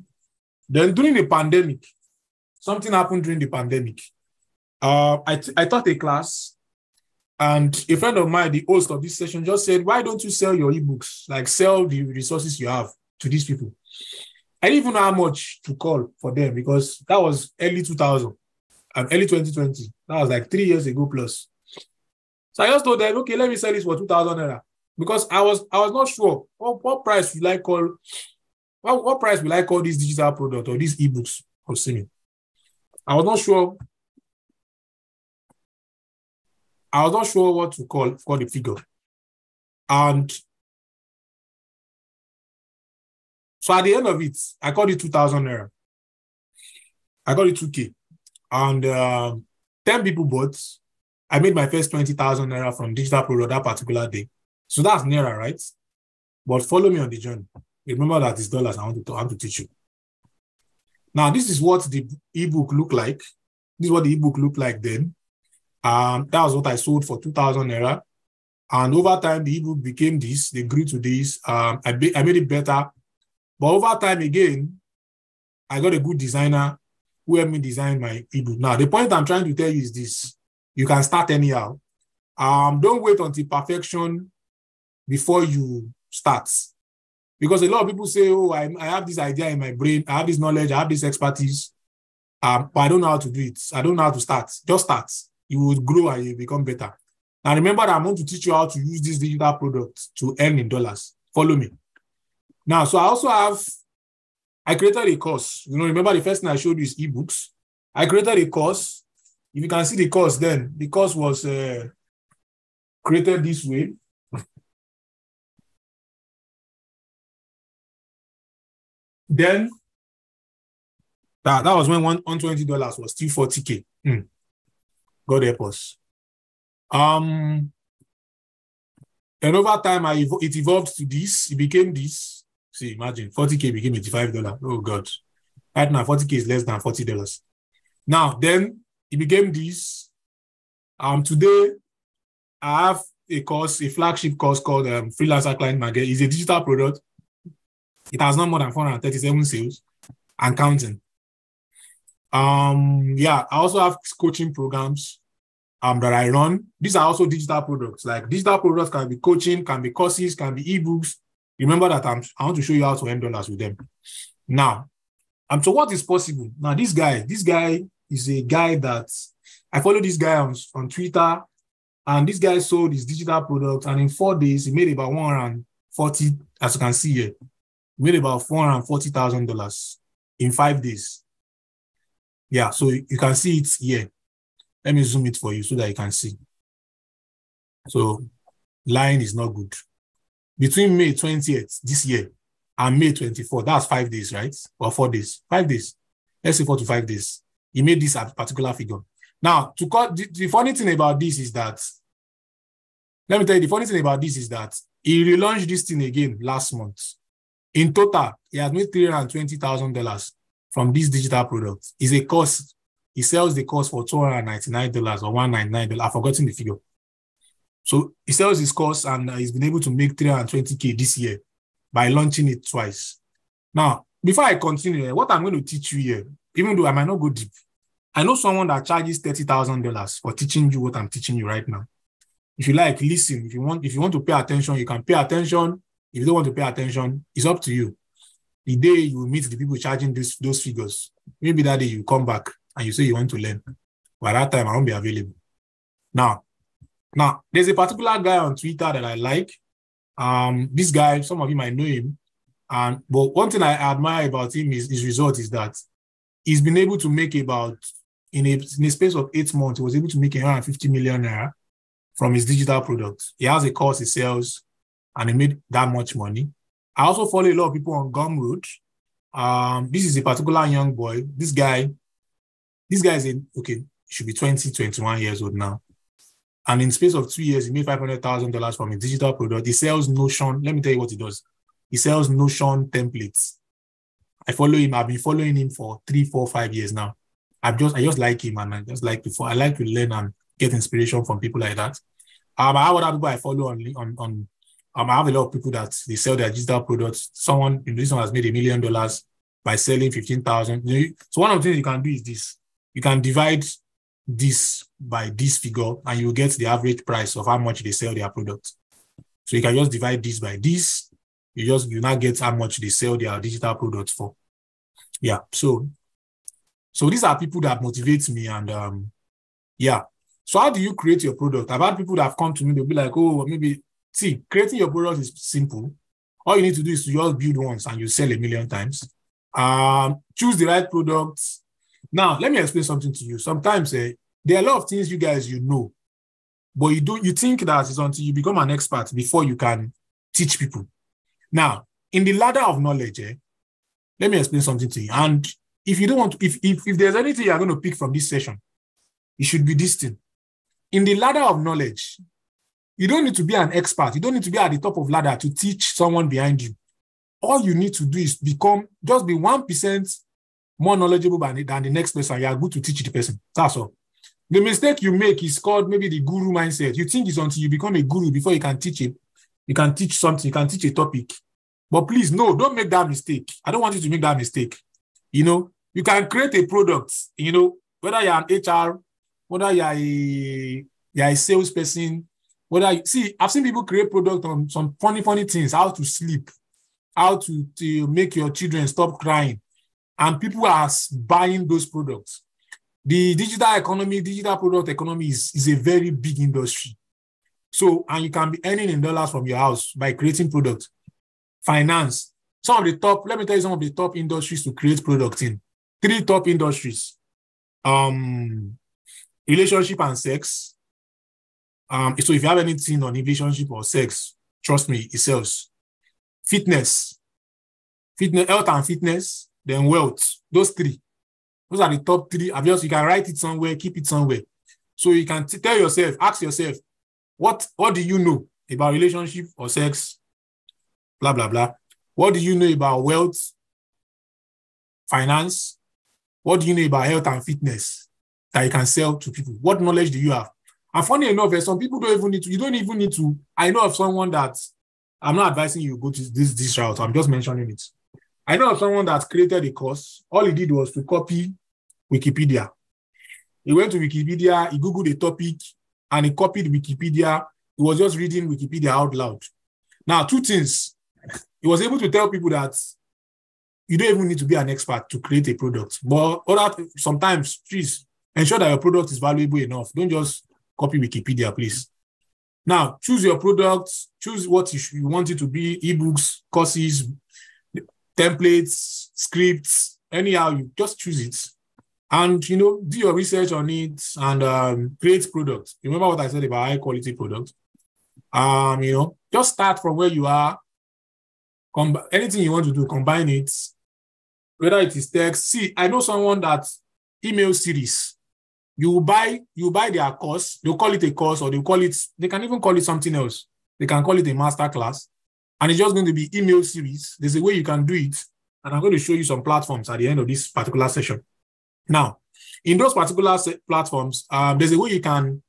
Then during the pandemic, something happened during the pandemic. I taught a class, and a friend of mine, the host of this session, just said, why don't you sell your ebooks? Like, sell the resources you have to these people. I didn't even know how much to call for them, because that was early 2000 and early 2020. That was like 3 years ago plus. So I just told them, okay, let me sell this for 2,000 naira, because I was not sure what price will I call. What price will I call this digital product or these ebooks for selling? I was not sure what to call the figure. And so at the end of it, I called it 2,000 naira. I got it 2K. And 10 people bought. I made my first 20,000 naira from digital product that particular day. So that's naira, right? But follow me on the journey. Remember that it's dollars. I want to teach you. Now, this is what the ebook looked like. This is what the ebook looked like then. That was what I sold for 2,000 naira. And over time, the ebook became this. They grew to this. I made it better. But over time again, I got a good designer who helped me design my ebook. Now, the point I'm trying to tell you is this. You can start anyhow. Don't wait until perfection before you start. Because a lot of people say, oh, I have this idea in my brain. I have this knowledge. I have this expertise. But I don't know how to do it. I don't know how to start. Just start. You will grow and you become better. Now, remember that I'm going to teach you how to use this digital product to earn in dollars. Follow me. Now, so I created a course. Remember the first thing I showed you is ebooks. I created a course. If you can see the course then, the course was created this way. Then, that was when $120 was still $40K. God help us. And over time, it evolved to this. It became this. See, imagine, $40K became $85. Oh, God. Right now, $40K is less than $40. Now, then, it became this. Today, I have a flagship course called Freelancer Client Magnet. It's a digital product. It has not more than 437 sales and counting. I also have coaching programs that I run. These are also digital products. Like, digital products can be coaching, can be courses, can be ebooks. Remember that I want to show you how to earn dollars with them. Now, so what is possible? Now, this guy is a guy that I follow this guy on Twitter, and this guy sold his digital products, and in 4 days, he made about 140, as you can see here, he made about $440,000 in 5 days. Yeah, so you can see it here. Let me zoom it for you so that you can see. So, line is not good. Between May 20th this year and May 24th, that's 5 days, right? Or 4 days. 5 days. Let's say 4 to 5 days. He made this particular figure. Now, the funny thing about this is that, let me tell you, the funny thing about this is that he relaunched this thing again last month. In total, he has made $320,000 from this digital product. It's a course. He sells the course for $299 or $199. I've forgotten the figure. So he sells his course and he's been able to make 320K this year by launching it twice. Now, before I continue, what I'm going to teach you here, even though I might not go deep, I know someone that charges $30,000 for teaching you what I'm teaching you right now. If you like, listen. If you want to pay attention, you can pay attention. If you don't want to pay attention, it's up to you. The day you meet the people charging those figures, maybe that day you come back and you say you want to learn. By that time, I won't be available. Now, there's a particular guy on Twitter that I like. This guy, some of you might know him. But one thing I admire about him is his result is that he's been able to make about, in a space of 8 months, he was able to make 150 million naira from his digital products. He has a course he sells, and he made that much money. I also follow a lot of people on Gumroad. This is a particular young boy. This guy is he should be 20, 21 years old now. And in space of 2 years, he made $500,000 from his digital product. He sells Notion. Let me tell you what he does. He sells Notion templates. I follow him. I've been following him for 3, 4, 5 years now. I just like him, and I like to learn and get inspiration from people like that. I have other people I follow on I have a lot of people that they sell their digital products. Someone in this one has made $1 million by selling 15,000. So one of the things you can do is this. You can divide this by this figure, and you get the average price of how much they sell their products. So you can just divide this by this. You now get how much they sell their digital products for. Yeah. So these are people that motivate me, and yeah. So how do you create your product? I've had people that have come to me, they'll be like, oh, maybe, see, creating your product is simple. All you need to do is to just build once and you sell 1 million times. Choose the right products. Now, let me explain something to you. Sometimes there are a lot of things you guys know, but you think that it's until you become an expert before you can teach people. Now, in the ladder of knowledge, let me explain something to you. And if you don't want to, if there's anything you're going to pick from this session, it should be this thing. In the ladder of knowledge, you don't need to be an expert. You don't need to be at the top of ladder to teach someone behind you. All you need to do is just be 1% more knowledgeable than the next person. You are good to teach the person. That's all. The mistake you make is called maybe the guru mindset. You think it's until you become a guru before you can teach it. You can teach something. You can teach a topic. But please, no, don't make that mistake. I don't want you to make that mistake. You can create a product, whether you're an HR, whether you're a salesperson, I've seen people create product on some funny things, how to sleep, how to make your children stop crying. And people are buying those products. The digital product economy is a very big industry. So, and you can be earning in dollars from your house by creating products. Finance. Let me tell you some of the top industries to create products in. 3 top industries. Relationship and sex. So if you have anything on relationship or sex, trust me, it sells. Fitness, health and fitness, then wealth. Those 3. Those are the top 3. You can write it somewhere, keep it somewhere. So you can ask yourself, what do you know about relationship or sex? Blah, blah, blah. What do you know about wealth, finance? What do you know about health and fitness that you can sell to people? What knowledge do you have? And funny enough, some people you don't even need to. I know of someone that, I'm not advising you go to this route. I'm just mentioning it. I know of someone that created a course. All he did was to copy Wikipedia. He went to Wikipedia, he Googled a topic, and he copied Wikipedia. He was just reading Wikipedia out loud. Now, 2 things. He was able to tell people that you don't even need to be an expert to create a product. But sometimes, please, ensure that your product is valuable enough. Don't just copy Wikipedia, please. Now, choose your products. Choose what you want it to be. Ebooks, courses, templates, scripts, anyhow, you just choose it. And, do your research on it and create products. Remember what I said about high-quality products? Just start from where you are. Anything you want to do, combine it. Whether it is text. See, I know someone that email series. You buy their course. They'll call it a course, or they can even call it something else. They can call it a master class. And it's just going to be email series. There's a way you can do it. And I'm going to show you some platforms at the end of this particular session. Now, in those particular platforms, there's a way you can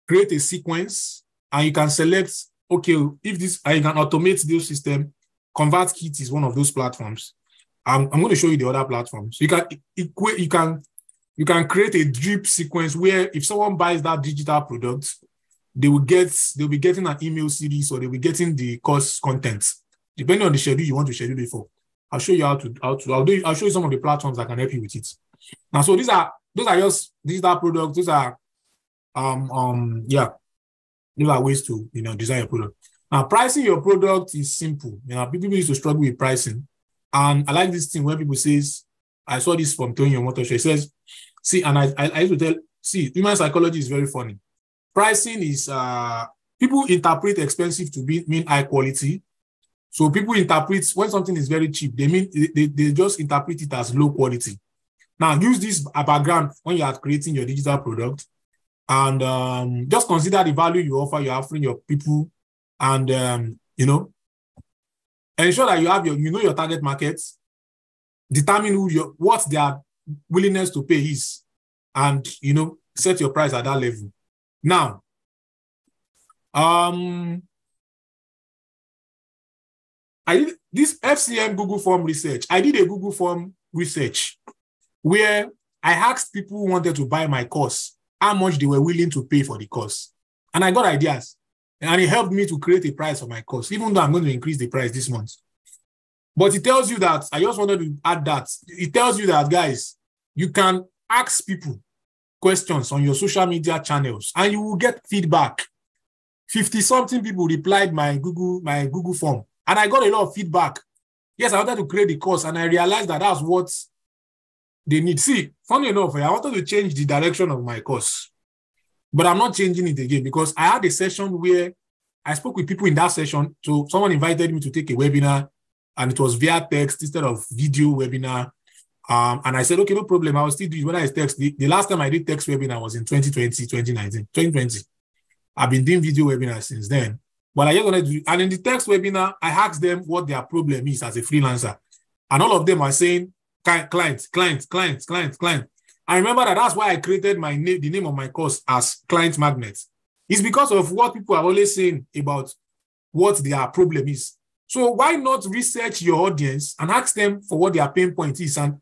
create a sequence and you can select, okay, if this, and you can automate this system. ConvertKit is one of those platforms. I'm going to show you the other platforms. You can create a drip sequence where if someone buys that digital product, they'll be getting an email series, or they'll be getting the course content, depending on the schedule you want to schedule it for. I'll show you I'll show you some of the platforms that can help you with it. Now, so those are just digital products. Those are those are ways to design your product. Now, pricing your product is simple. People used to struggle with pricing, and I like this thing where people says, I saw this from Tony Omotoso. It says, see, and I used to tell, see, human psychology is very funny. Pricing is people interpret expensive to mean high quality. So people interpret when something is very cheap, they just interpret it as low quality. Now, use this background when you are creating your digital product, and just consider the value you offer, you're offering your people, and ensure that you have your target markets, determine what their willingness to pay is, and set your price at that level. Now, I did this FCM Google Form research. I did a Google Form research where I asked people who wanted to buy my course how much they were willing to pay for the course. And I got ideas. And it helped me to create a price for my course, even though I'm going to increase the price this month. But it tells you that, I just wanted to add that, it tells you that, guys, you can ask people questions on your social media channels and you will get feedback. 50-something people replied my Google Form. And I got a lot of feedback. Yes, I wanted to create the course, and I realized that that's what they need. See, funny enough, I wanted to change the direction of my course, but I'm not changing it again because I had a session where I spoke with people in that session. So someone invited me to take a webinar, and it was via text instead of video webinar. And I said, okay, no problem. I will still do it when I text. The last time I did text webinar was in 2020. I've been doing video webinars since then. But I just wanted to do, and in the text webinar, I asked them what their problem is as a freelancer. And all of them are saying, client. I remember that's why I created the name of my course as Client Magnet. It's because of what people are always saying about what their problem is. So why not research your audience and ask them for what their pain point is, and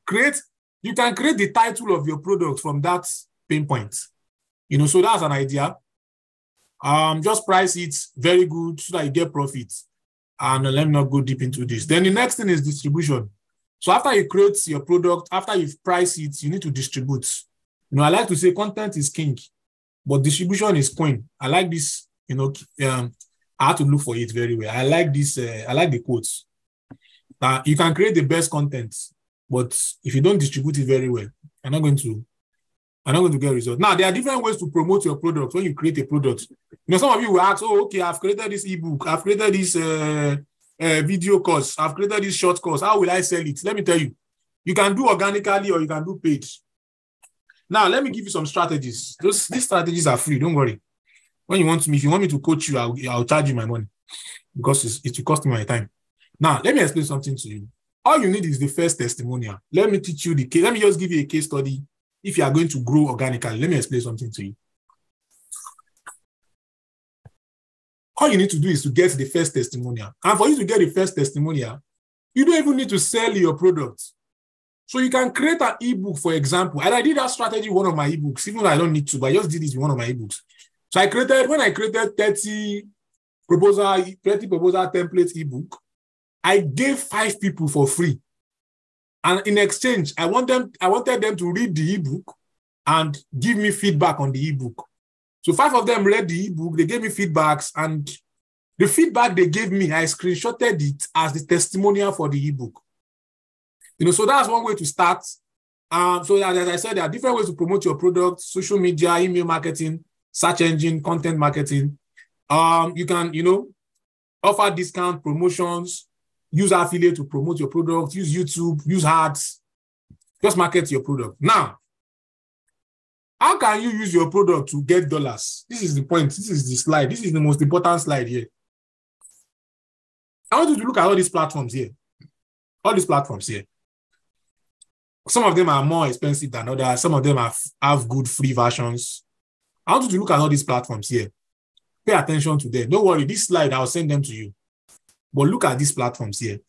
you can create the title of your product from that pain point. So that's an idea. Just price it very good so that you get profits. And let me not go deep into this. Then the next thing is distribution. So after you create your product, after you've priced it, you need to distribute. I like to say content is king, but distribution is queen. I like this, I had to look for it very well. I like this, I like the quotes. You can create the best content, but if you don't distribute it very well, you're not going to get results. Now, there are different ways to promote your product when you create a product. Some of you will ask, oh, okay, I've created this ebook, I've created this video course, I've created this short course. How will I sell it? Let me tell you. You can do organically or you can do paid. Now, let me give you some strategies. These strategies are free, don't worry. If you want me to coach you, I'll charge you my money because it will cost me my time. Now, let me explain something to you. All you need is the first testimonial. Let me teach you the case. Let me just give you a case study. If you are going to grow organically, let me explain something to you. All you need to do is to get the first testimonial. And for you to get the first testimonial, you don't even need to sell your product. So you can create an ebook, for example. And I did that strategy in one of my ebooks, even though I don't need to, but I just did it in one of my ebooks. So when I created 30 proposal template ebook, I gave 5 people for free. And in exchange, I wanted them to read the ebook and give me feedback on the ebook. So 5 of them read the ebook, they gave me feedbacks, and the feedback they gave me, I screenshotted it as the testimonial for the ebook. So that's one way to start. So as I said, there are different ways to promote your product: social media, email marketing, search engine, content marketing. You can, offer discount promotions, use affiliate to promote your product, use YouTube, use ads, just market your product. Now, how can you use your product to get dollars? This is the point. This is the slide. This is the most important slide here. I want you to look at all these platforms here. All these platforms here. Some of them are more expensive than others. Some of them have good free versions. I want you to look at all these platforms here. pay attention to them. Don't worry, this slide, I'll send them to you. But look at these platforms here.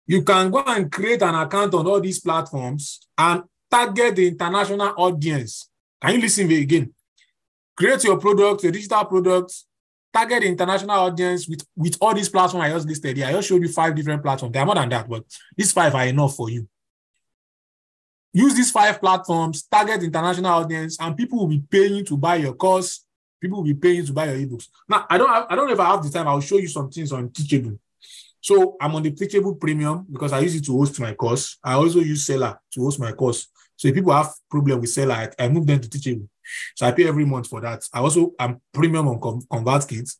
You can go and create an account on all these platforms and target the international audience. Can you listen again? Create your product, your digital products, target the international audience with all these platforms I just listed here. I just showed you 5 different platforms. There are more than that, but these 5 are enough for you. Use these 5 platforms, target the international audience, and people will be paying to buy your course. People will be paying to buy your ebooks. Now, I don't know if I have the time. I'll show you some things on Teachable. So I'm on the Teachable Premium because I use it to host my course. I also use Seller to host my course. So if people have problem with Seller, I move them to Teachable. So I pay every month for that. I'm premium on ConvertKit.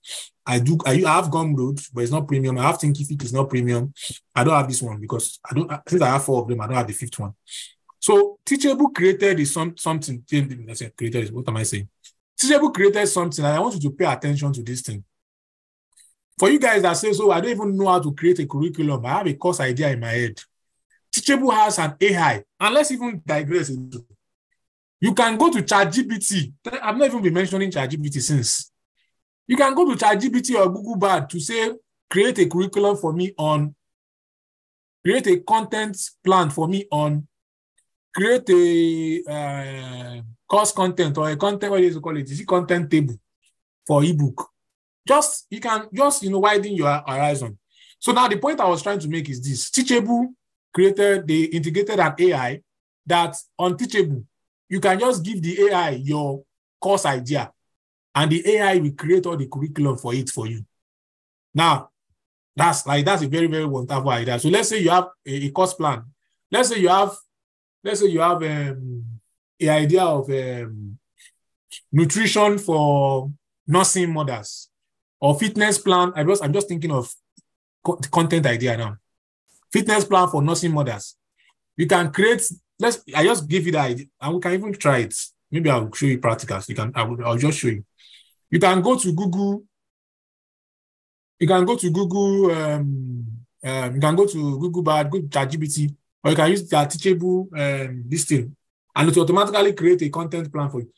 I have Gumroad, but it's not premium. I have Thinkific, it's not premium. I don't have this one because since I have 4 of them, I don't have the 5th one. So Teachable created something. What am I saying? Teachable created something, and I want you to pay attention to this thing. For you guys that say, so I don't even know how to create a curriculum, I have a course idea in my head. Teachable has an AI, and let's even digress into. You can go to ChatGPT. I've not even been mentioning ChatGPT since. You can go to ChatGPT or Google Bard to say, create a curriculum for me on, create a content plan for me on, create a course content or a content, what do you call it? Is it content table for ebook? You can widen your horizon. So now the point I was trying to make is this. Teachable they integrated an AI that on Teachable, you can just give the AI your course idea and the AI will create all the curriculum for you. Now, that's a very, very wonderful idea. So let's say you have a course plan. Let's say you have an idea of nutrition for nursing mothers or fitness plan. I'm just thinking of content idea now. Fitness plan for nursing mothers. You can create. I just give you the idea, and we can even try it. Maybe I'll show you practicals. I'll just show you. You can go to Google. You can go to Google. You can go to Google Bard, go to ChatGPT, or you can use the Teachable this thing, and it will automatically create a content plan for you.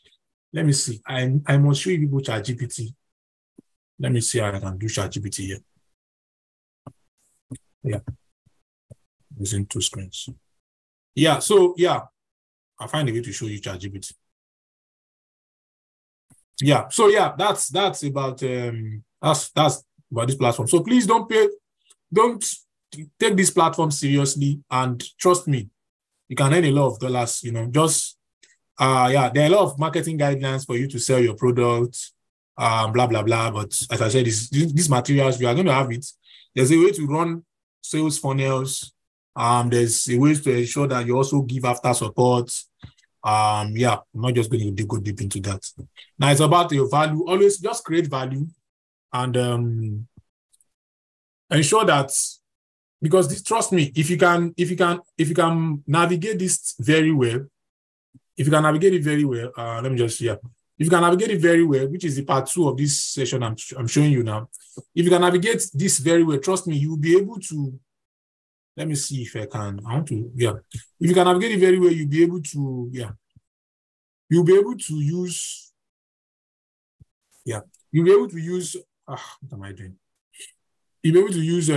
Let me see. I must show you people ChatGPT. Let me see how I can do ChatGPT here. Yeah, using 2 screens. Yeah, so yeah, I'll find a way to show you ChatGPT. Yeah, so yeah, that's about that's about this platform. So please don't take this platform seriously, and trust me, you can earn a lot of dollars. There are a lot of marketing guidelines for you to sell your products, blah blah blah. But as I said, these materials, you are going to have it. There's a way to run sales funnels. There's a way to ensure that you also give after support. I'm not just going to go deep into that. Now it's about your value. Always just create value and ensure that, because trust me, if you can navigate this very well, if you can navigate it very well, if you can navigate it very well, which is the part 2 of this session I'm showing you now. If you can navigate this very well, trust me, you'll be able to. Let me see if I can. If you can navigate it very well, you'll be able to, You'll be able to use, what am I doing? You'll be able to use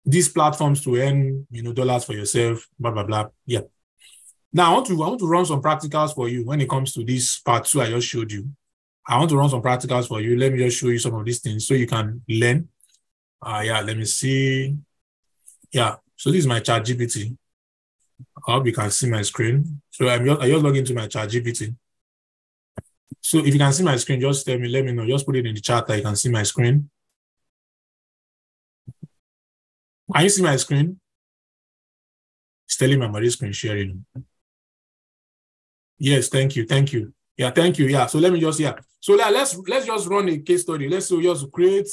these platforms to earn, dollars for yourself, blah, blah, blah. Yeah. Now, I want to run some practicals for you when it comes to this part 2 I just showed you. I want to run some practicals for you. Let me just show you some of these things so you can learn. Let me see. Yeah, so this is my ChatGPT. I hope you can see my screen. So I just log into my ChatGPT. So if you can see my screen, just let me know. Just put it in the chat that you can see my screen. Can you see my screen? It's telling me about this screen sharing. Yes, thank you. Yeah, thank you. Yeah, so let me just, So let's just run a case study. Let's just create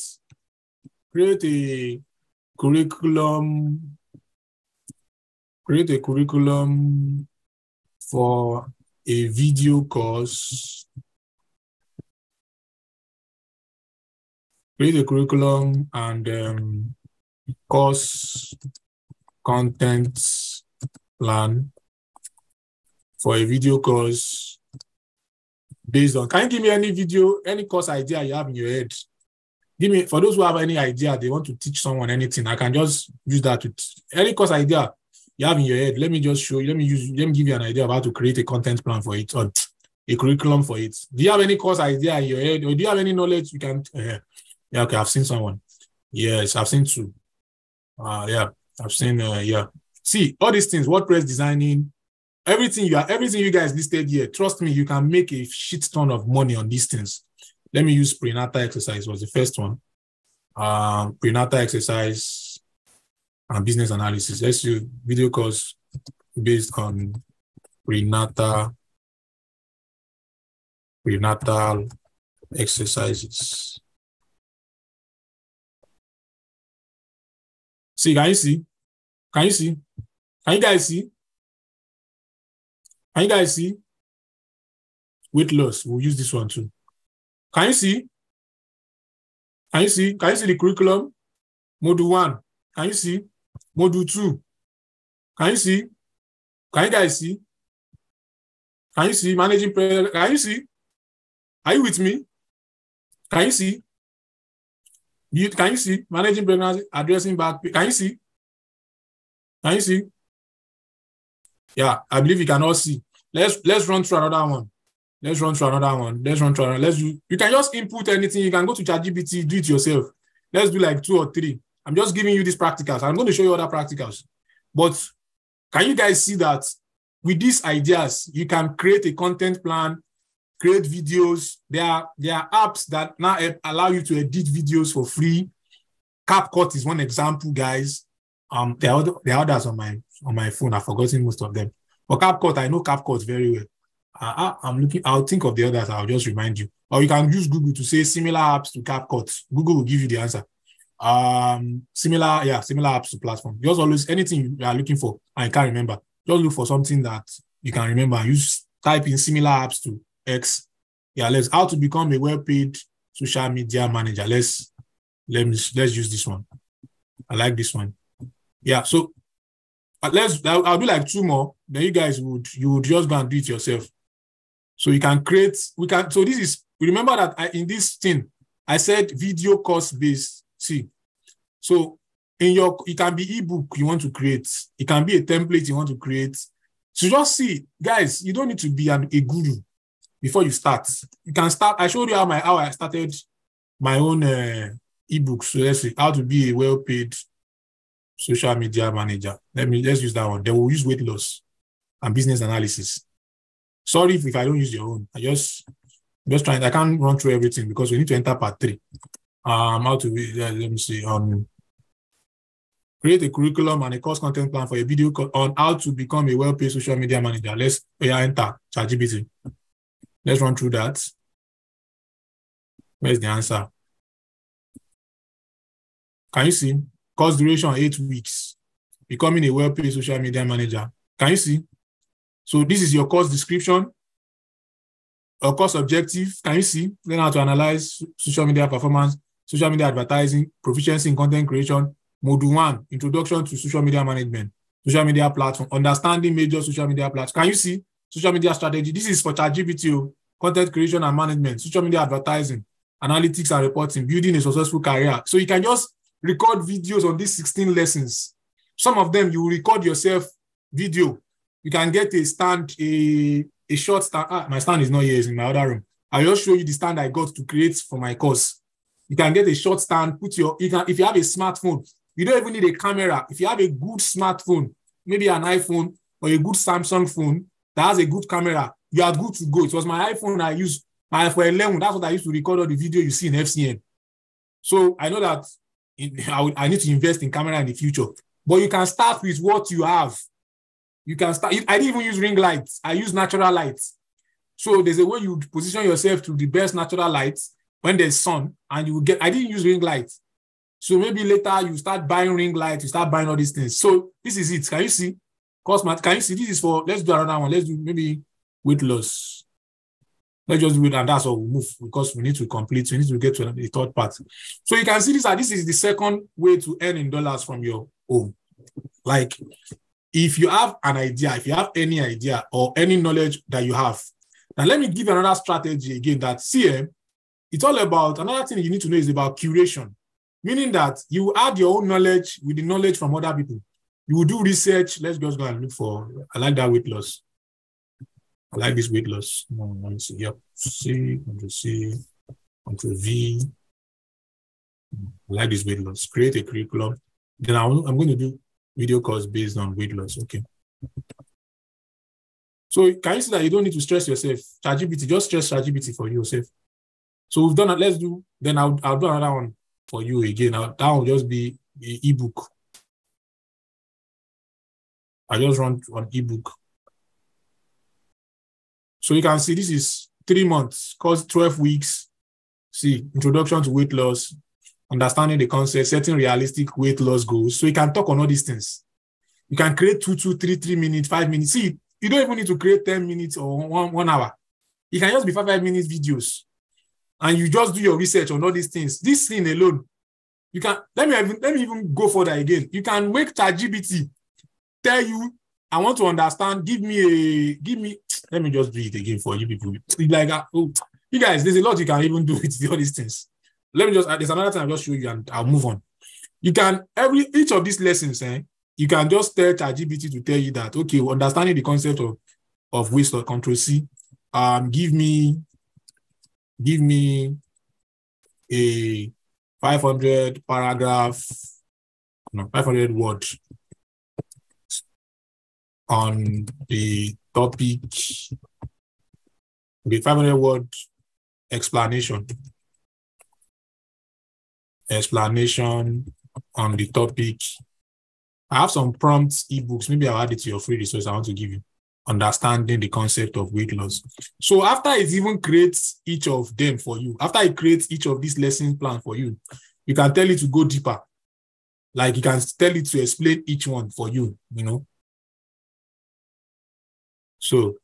a curriculum. Create a curriculum for a video course. Create a curriculum and course content plan for a video course Based on, can you give me any video, any course idea you have in your head? Give me, for those who have any idea, they want to teach someone anything, I can just use that to any course idea you have in your head. Let me just show you, let me give you an idea of how to create a content plan for it or a curriculum for it. Do you have any course idea in your head, or do you have any knowledge you can? Yeah, okay, I've seen someone. Yes, I've seen two. Yeah, I've seen. Yeah, see all these things, WordPress designing, everything you guys listed here. Trust me, you can make a shit ton of money on these things. Let me use prenatal exercise was the first one. Prenatal exercise and business analysis. Let's do video course based on prenatal exercises. See, can you see? Can you see? Can you guys see? Can you guys see? Weight loss. We'll use this one too. Can you see? Can you see? Can you see the curriculum? Module 1. Can you see? Module 2. Can you see? Can you guys see? Can you see? Managing prayer. Can you see? Are you with me? Can you see? Can you see? Managing pregnancy, addressing back pain. Can you see? Can you see? Yeah, I believe you can all see. Let's run through another one. Let's run through another one. You can just input anything. You can go to ChatGPT, do it yourself. Let's do like 2 or 3. I'm just giving you these practicals. I'm going to show you other practicals. But can you guys see that with these ideas, you can create a content plan, create videos. There are apps that now allow you to edit videos for free. CapCut is one example, guys. There are others on my phone. I've forgotten most of them. But CapCut, I know CapCut very well. I'll think of the others. I'll just remind you. Or you can use Google to say similar apps to CapCut. Google will give you the answer. Similar apps to platform. Just always anything you are looking for and you can't remember. Just look for something that you can remember. Type in similar apps to X. Yeah, how to become a well-paid social media manager. Let's use this one. I like this one. Yeah, so I'll do like 2 more. Then you guys would just go and do it yourself. So you can create. So this is. Remember that in this thing I said video course based. See, so it can be ebook you want to create. It can be a template you want to create. So just see, guys. You don't need to be a guru before you start. You can start. I showed you how I started my own ebook. So let's see how to be a well-paid social media manager. Let's use that one. Then we'll use weight loss and business analysis. Sorry if I don't use your own. I just trying. I can't run through everything because we need to enter part 3. How to let me see. Create a curriculum and a course content plan for a video on how to become a well-paid social media manager. Let's enter ChatGPT. Let's run through that. Where's the answer? Can you see? Course duration 8 weeks. Becoming a well-paid social media manager. Can you see? So this is your course description. Or course objective. Can you see? Learn how to analyze social media performance, social media advertising, proficiency in content creation. Module 1, introduction to social media management, social media platform, understanding major social media platforms. Can you see? Social media strategy. This is for ChatGPT, content creation and management, social media advertising, analytics and reporting, building a successful career. So you can just record videos on these 16 lessons. Some of them you will record yourself video. You can get a stand, a short stand. My stand is not here, it's in my other room. I'll just show you the stand I got to create for my course. You can get a short stand, if you have a smartphone, you don't even need a camera. If you have a good smartphone, maybe an iPhone or a good Samsung phone that has a good camera, you are good to go. It was my iPhone I used, my iPhone 11. That's what I used to record all the video you see in FCN. So I know that I need to invest in camera in the future. But you can start with what you have. You can start. I didn't even use ring lights. I use natural lights. So there's a way you position yourself to the best natural lights when there's sun, and you will get. I didn't use ring lights. So maybe later you start buying ring lights, you start buying all these things. So this is it. Can you see? Can you see? This is for, let's do another one. Let's do maybe weight loss. Let's just do it, and that's all we'll move because we need to complete. We need to get to the third part. So you can see this is the second way to earn in dollars from your home. Like if you have an idea, if you have any idea or any knowledge that you have Now, let me give you another strategy again that it's all about, another thing you need to know is about curation, meaning that you add your own knowledge with the knowledge from other people. You will do research. Let's just go and look for, I like that weight loss. I like this weight loss. Let me see. Yep. C, Ctrl C, Ctrl V. I like this weight loss. Create a curriculum. Then I'm going to do video course based on weight loss. Okay. So can you see that you don't need to stress yourself? ChatGPT, just stress ChatGPT for yourself. So we've done that. Let's do, then I'll do another one for you again. That will just be an ebook. I just run on ebook. So you can see this is 3 months, course 12 weeks. See, introduction to weight loss, understanding the concept, setting realistic weight loss goals. So you can talk on all these things. You can create 2, 3 minutes, 5 minutes. See, you don't even need to create 10 minutes or 1 hour. It can just be 5 minutes videos. And you just do your research on all these things. This thing alone, you can, let me even go further again. You can make ChatGPT tell you, I want to understand, let me just do it again for you people. Like, you guys, there's a lot you can even do with all these things. There's another thing I'll just show you and I'll move on. You can, each of these lessons, you can just tell ChatGPT to tell you that, okay, understanding the concept of waste or Ctrl C, give me a 500 word on the topic, the 500 word explanation on the topic. I have some prompts, ebooks. Maybe I'll add it to your free resource I want to give you. Understanding the concept of weight loss. So after it even creates each of them for you, after it creates each of these lesson plan for you, you can tell it to go deeper. Like you can tell it to explain each one for you, you know. So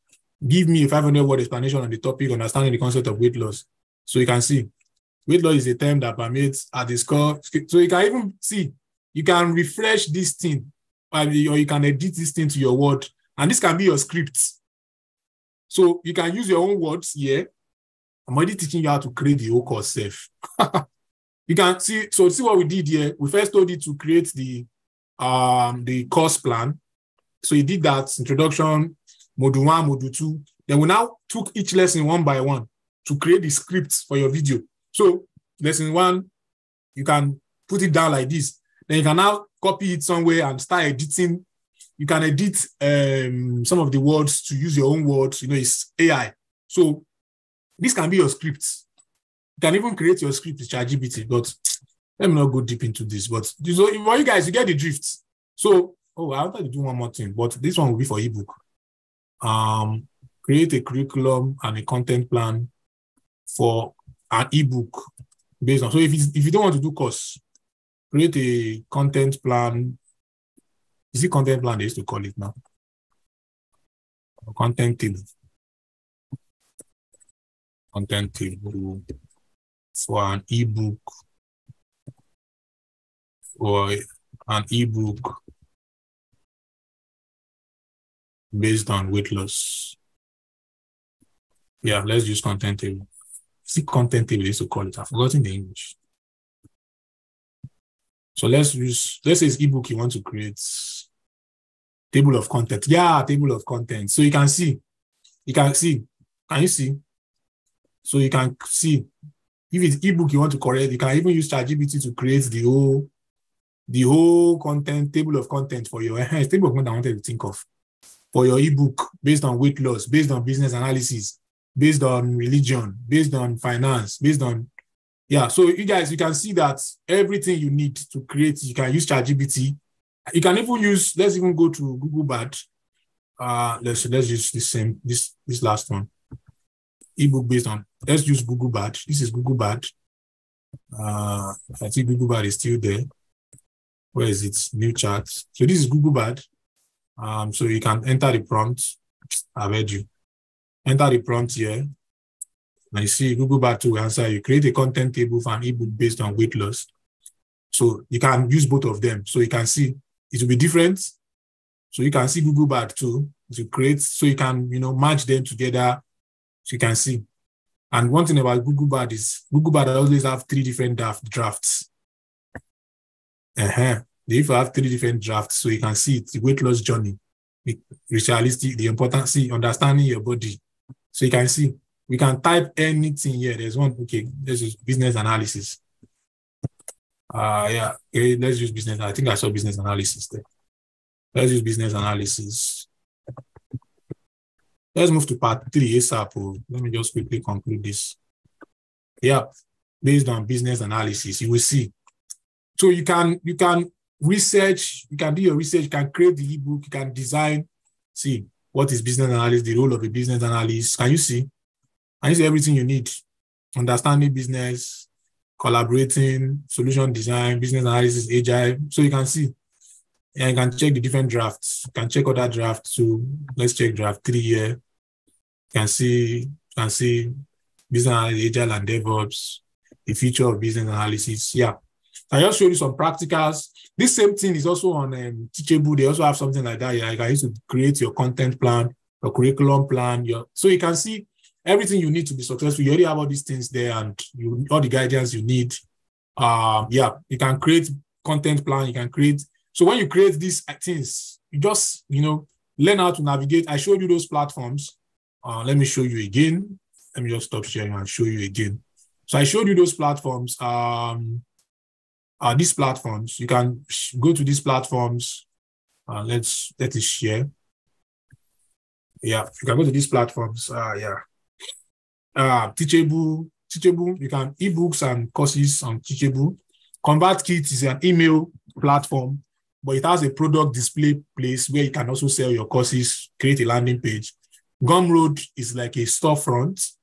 give me a 500 word explanation on the topic, understanding the concept of weight loss. So you can see weight loss is a term that permits at the score. So you can even see, you can refresh this thing or you can edit this thing to your word. And this can be your script. So you can use your own words here. I'm already teaching you how to create the whole course safe. You can see, so see what we did here. We first told it to create the course plan. So you did that, introduction, module 1, module 2. Then we now took each lesson one by one to create the scripts for your video. So lesson 1, you can put it down like this. Then you can now copy it somewhere and start editing. You can edit some of the words to use your own words. You know, it's AI. So this can be your scripts. You can even create your script with ChatGPT, but let me not go deep into this. But so for you guys, you get the drift. So, I wanted to do one more thing, but this one will be for ebook. Create a curriculum and a content plan for an ebook based on. So if you don't want to do course, create a content plan. Is it content plan they used to call it now? Content table. Content table for an ebook. For an ebook based on weight loss. Yeah, let's use content table. See, content table they used to call it. I've forgotten the English. So let's say it's ebook you want to create. Table of content. Yeah, table of content. So you can see. Can you see? So you can see. If it's ebook you want to correct, you can even use ChatGPT to create the whole content, table of content for your table of content I wanted to think of. For your ebook, based on weight loss, based on business analysis, based on religion, based on finance, based on, yeah. So you guys, you can see that everything you need to create, you can use ChatGPT. You can even use, let's even go to Google Bard. Let's use this last one. Ebook based on, let's use Google Bard. This is Google Bard. I think Google Bard is still there. Where is it? New chat. So this is Google Bard. So you can enter the prompt. I've heard you. Enter the prompt here. And you see Google Bard to answer. You create a content table for an ebook based on weight loss. So you can use both of them. So you can see it will be different. So you can see Google Bard too to create. So you can, match them together. So you can see. And one thing about Google Bard is Google Bard always have 3 different drafts. They even have 3 different drafts, so you can see it's the weight loss journey, the ritualistic, the importance, understanding your body. So you can see, we can type anything here. There's one, okay, this is business analysis. Yeah, okay, let's use business. I think I saw business analysis there. Let's use business analysis. Let's move to part 3 ASAP. Let me just quickly conclude this. Yeah, based on business analysis, you will see. So you can research, you can do your research, you can create the ebook, you can design, see what is business analysis, the role of a business analyst. Can you see? Can you see everything you need? Understanding business, collaborating, solution design, business analysis, agile. So you can see. And you can check the different drafts. You can check other drafts too. Let's check draft 3 here. You can see business analysis, agile and DevOps, the future of business analysis. Yeah. I just showed you some practicals. This same thing is also on Teachable. They also have something like that. Yeah, you can use to create your content plan, your curriculum plan. So you can see everything you need to be successful. You already have all these things there and all the guidance you need. Yeah, you can create content plan. You can create. So when you create these things, you just, learn how to navigate. I showed you those platforms. Let me show you again. Let me just stop sharing and show you again. So I showed you those platforms. These platforms, you can go to these platforms. Let it share. Yeah, you can go to these platforms. Teachable. You can ebooks and courses on Teachable. ConvertKit is an email platform, but it has a product display place where you can also sell your courses, create a landing page. Gumroad is like a storefront.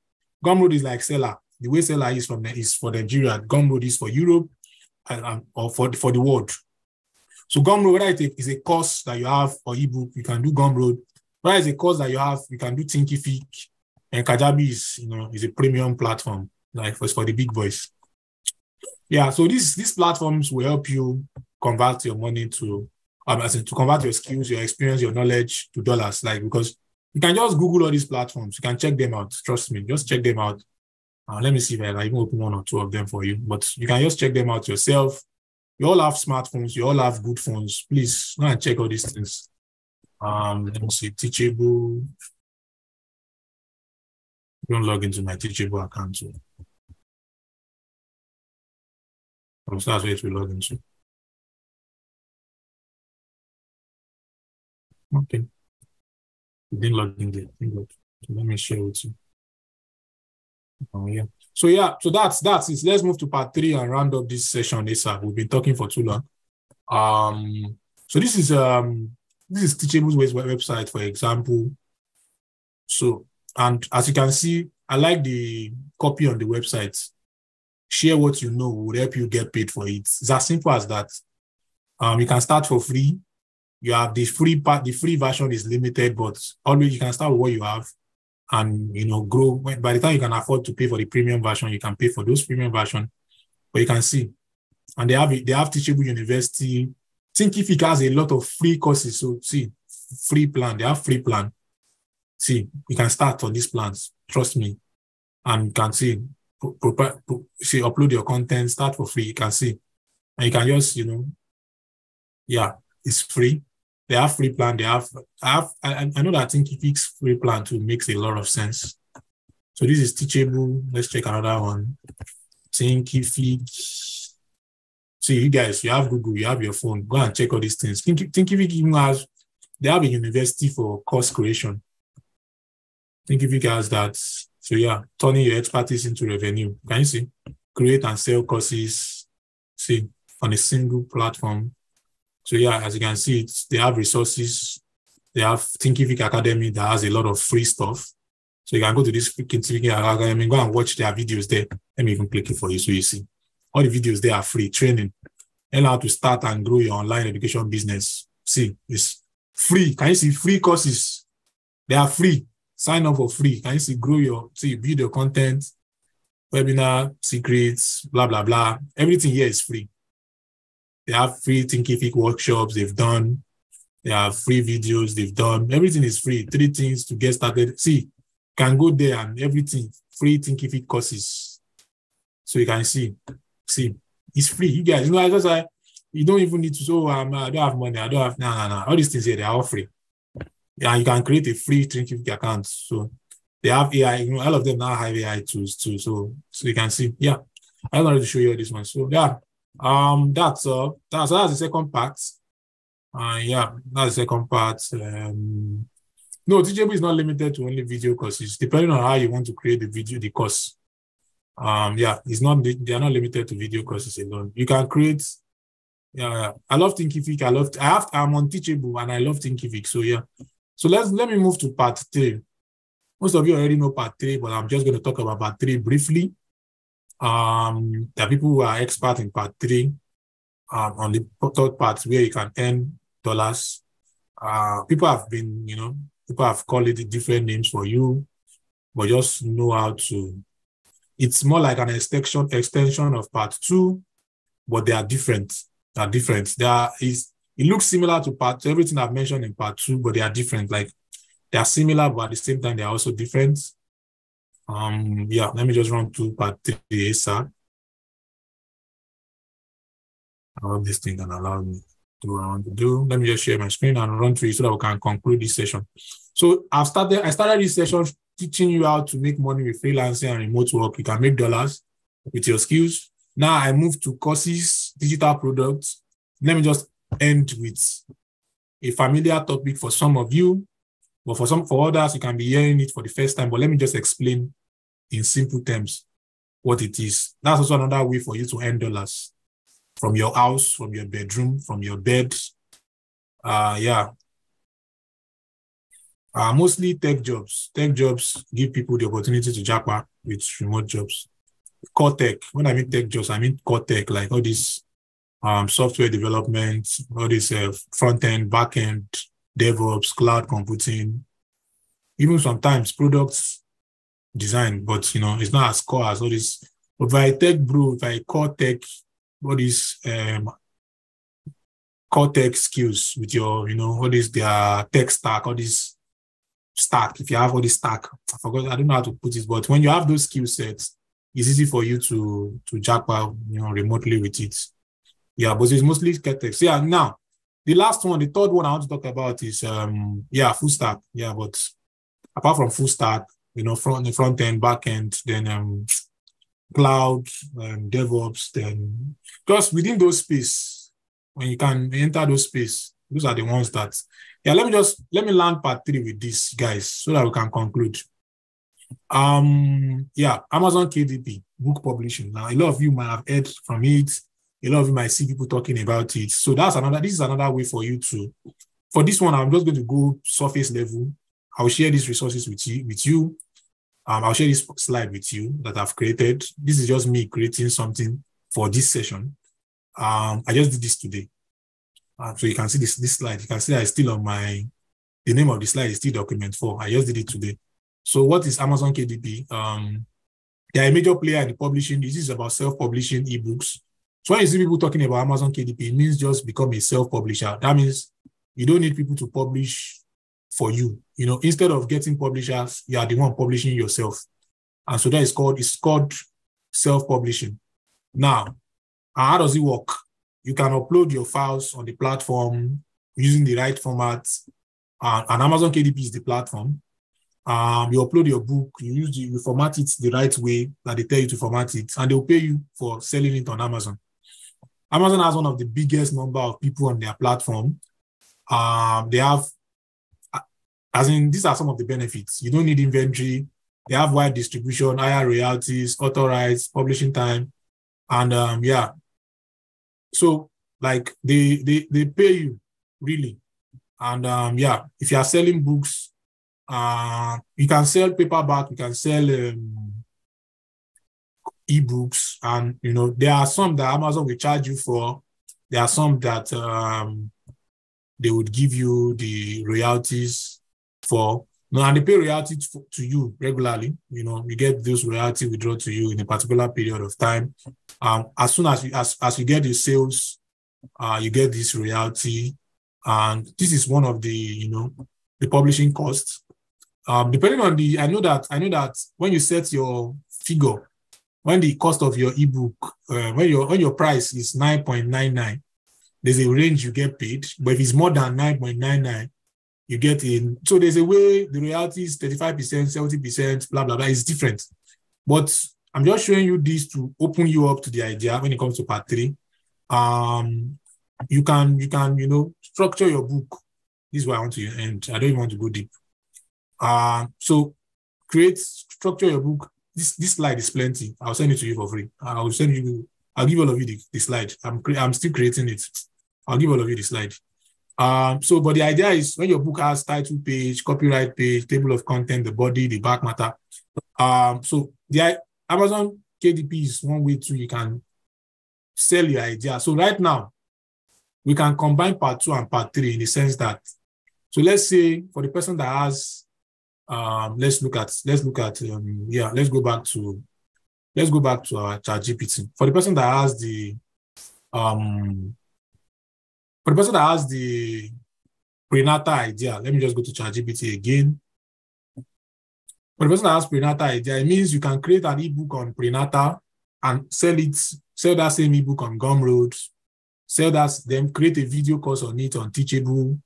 Gumroad is like Seller. The way Seller is for Nigeria. Gumroad is for Europe or for the world. So Gumroad, whether it is a course that you have or ebook, you can do Gumroad. Whether it's a course that you have, you can do Thinkific. And Kajabi is a premium platform, like for the big boys. Yeah, so these platforms will help you convert your money to convert your skills, your experience, your knowledge to dollars. Because you can just Google all these platforms. You can check them out. Trust me, just check them out. Let me see if I can even open 1 or 2 of them for you. But you can just check them out yourself. You all have smartphones. You all have good phones. Please go and check all these things. Let me see. Teachable. Don't log into my Teachable account too. So that's where it will log into. Okay. You didn't log in there. Let me share with you. Oh, yeah. So that's it. Let's move to part 3 and round up this session. We've been talking for too long. So this is Teachable's website, for example. So, and as you can see, I like the copy on the website. Share what you know will help you get paid for it. It's as simple as that. You can start for free. You have the free part. The free version is limited, but always you can start with what you have and grow. By the time you can afford to pay for the premium version, you can pay for those premium version. But you can see, and they have Teachable University. Thinkific has a lot of free courses. So see, free plan. They have free plan. See, you can start on these plans. Trust me, and you can see. Upload your content, start for free. You can see, and you can just yeah, it's free. They have free plan. I know that Thinkific's free plan too makes a lot of sense. So this is Teachable. Let's check another one. Thinkific. See, you guys, you have Google, you have your phone. Go and check all these things. Thinkific even they have a university for course creation. Thinkific has that. So yeah, turning your expertise into revenue. Can you see? Create and sell courses, see, on a single platform. So yeah, as you can see, they have resources. They have Thinkific Academy that has a lot of free stuff. So you can go to this Thinkific Academy, go and watch their videos there. Let me even click it for you so you see. All the videos there are free. Training. Learn how to start and grow your online education business. See, it's free. Can you see free courses? They are free. Sign up for free. Can you see build your content, webinar, secrets, blah, blah, blah. Everything here is free. They have free Thinkific workshops they've done. They have free videos they've done. Everything is free. 3 things to get started. See, can go there and everything, free Thinkific courses. So you can see, it's free. You guys, I just like, you don't even need to, I don't have money, I don't have, no. All these things here, they're all free. Yeah, you can create a free Thinkific account. So they have AI, all of them now have AI tools too. So you can see, yeah. I wanted to show you this one. So yeah, that's the second part. Yeah, that's the second part. No, Teachable is not limited to only video courses. Depending on how you want to create the course. Yeah, they are not limited to video courses alone. You can create. Yeah, I love Thinkific. I'm on Teachable and I love Thinkific. So yeah. So let me move to part 3. Most of you already know part 3, but I'm just going to talk about part 3 briefly. There are people who are experts in part 3. On the third part where you can earn dollars. People have called it different names for you, but just know how to. It's more like an extension of part 2, but they are different. It looks similar to everything I've mentioned in part 2, but they are different. Like they are similar, but at the same time they are also different. Yeah, let me just run to part 3 ASAP. I hope this thing can allow me to do what I want to do. Let me just share my screen and run through it so that we can conclude this session. So I started this session teaching you how to make money with freelancing and remote work. You can make dollars with your skills. Now I move to courses, digital products. Let me just end with a familiar topic for some of you, but for others, you can be hearing it for the first time. But let me just explain in simple terms what it is. That's also another way for you to earn dollars from your house, from your bedroom, from your bed. Yeah. Mostly tech jobs. Tech jobs give people the opportunity to japa with remote jobs. Core tech. When I mean tech jobs, I mean core tech, like all this software development, all this front-end, back-end, DevOps, cloud computing, even sometimes products design, but it's not as core as all this. But if I tech bro, if I core tech, all these core tech skills with your, all this their tech stack, all this stack. If you have all this stack, I don't know how to put it, but when you have those skill sets, it's easy for you to jackpot, remotely with it. Yeah, but it's mostly tech. So yeah, now the last one, the third one I want to talk about is full stack. Yeah, but apart from full stack, front end, back end, then cloud, DevOps, then just within those space, when you can enter those space, those are the ones that, let me land part 3 with this, guys, so that we can conclude. Amazon KDP, book publishing. Now, a lot of you might have heard from it. A lot of you might see people talking about it. So this is another way for you to, for this one, I'm just going to go surface level. I'll share these resources with you. I'll share this slide with you that I've created. This is just me creating something for this session. I just did this today. So you can see this slide. You can see that it's still on the name of the slide is still document 4. I just did it today. So what is Amazon KDP? They are a major player in the publishing. This is about self-publishing ebooks. So when you see people talking about Amazon KDP, it means just become a self-publisher. That means you don't need people to publish for you. Instead of getting publishers, you are the one publishing yourself. And so it's called self-publishing. Now, how does it work? You can upload your files on the platform using the right format. And Amazon KDP is the platform. You upload your book, you format it the right way that they tell you to format it, and they'll pay you for selling it on Amazon. Amazon has one of the biggest number of people on their platform. They have, these are some of the benefits. You don't need inventory. They have wide distribution, higher royalties, author rights, publishing time, and so like they pay you really, and if you are selling books, you can sell paperback, you can sell ebooks, and there are some that Amazon will charge you for. There are some that they would give you the royalties for. And they pay royalties to you regularly. You get those royalties withdrawn to you in a particular period of time. As soon as you get the sales, you get this royalty, and this is one of the the publishing costs. Depending on I know that when you set your figure, when the cost of your ebook, when your price is 9.99, there's a range you get paid. But if it's more than 9.99, you get in. So there's a way the royalty is 35%, 70%, blah, blah, blah. It's different. But I'm just showing you this to open you up to the idea when it comes to part 3. You can, structure your book. This is where I want to end. I don't even want to go deep. So structure your book. This slide is plenty. I'll send it to you for free. I'll give all of you the slide. I'm still creating it. I'll give all of you the slide. But the idea is when your book has title page, copyright page, table of content, the body, the back matter. So the Amazon KDP is one way to you can sell your idea. So right now, we can combine part 2 and part 3 in the sense that, so let's say for the person that has, let's go back to our ChatGPT. For the person that has the prenatal idea, let me just go to ChatGPT again. For the person that has prenatal idea, it means you can create an ebook on prenatal and sell that same ebook on Gumroad, then create a video course on it on Teachable.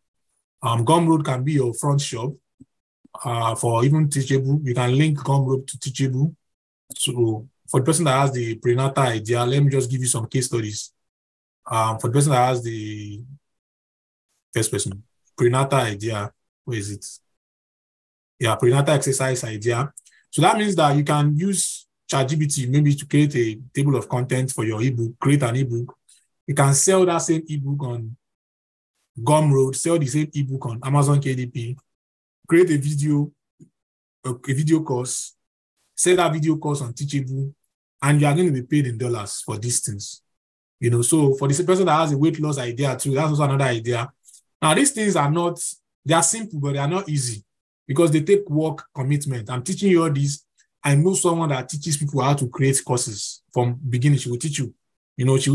Gumroad can be your front shop. For even Teachable, you can link Gumroad to Teachable. So for the person that has the prenatal idea, let me just give you some case studies. For the person that has the first person, prenatal idea, where is it? Yeah, prenatal exercise idea. So that means that you can use ChatGPT maybe to create a table of content for your ebook, create an ebook. You can sell that same ebook on Gumroad, sell the same ebook on Amazon KDP, create a video course, sell that video course on Teachable, and you are going to be paid in dollars for these things. So for the person that has a weight loss idea too, that's also another idea. Now, these things they are simple, but they are not easy because they take work commitment. I'm teaching you all this. I know someone that teaches people how to create courses from beginning. She will teach you.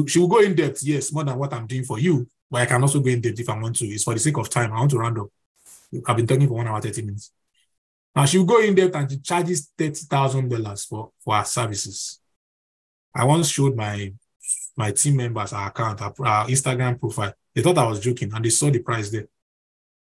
She will go in depth, yes, more than what I'm doing for you, but I can also go in depth if I want to. It's for the sake of time. I want to round up. I've been talking for 1 hour, 30 minutes. Now, she will go in depth and she charges $30,000 for her services. I once showed my team members our account, our Instagram profile. They thought I was joking and they saw the price there.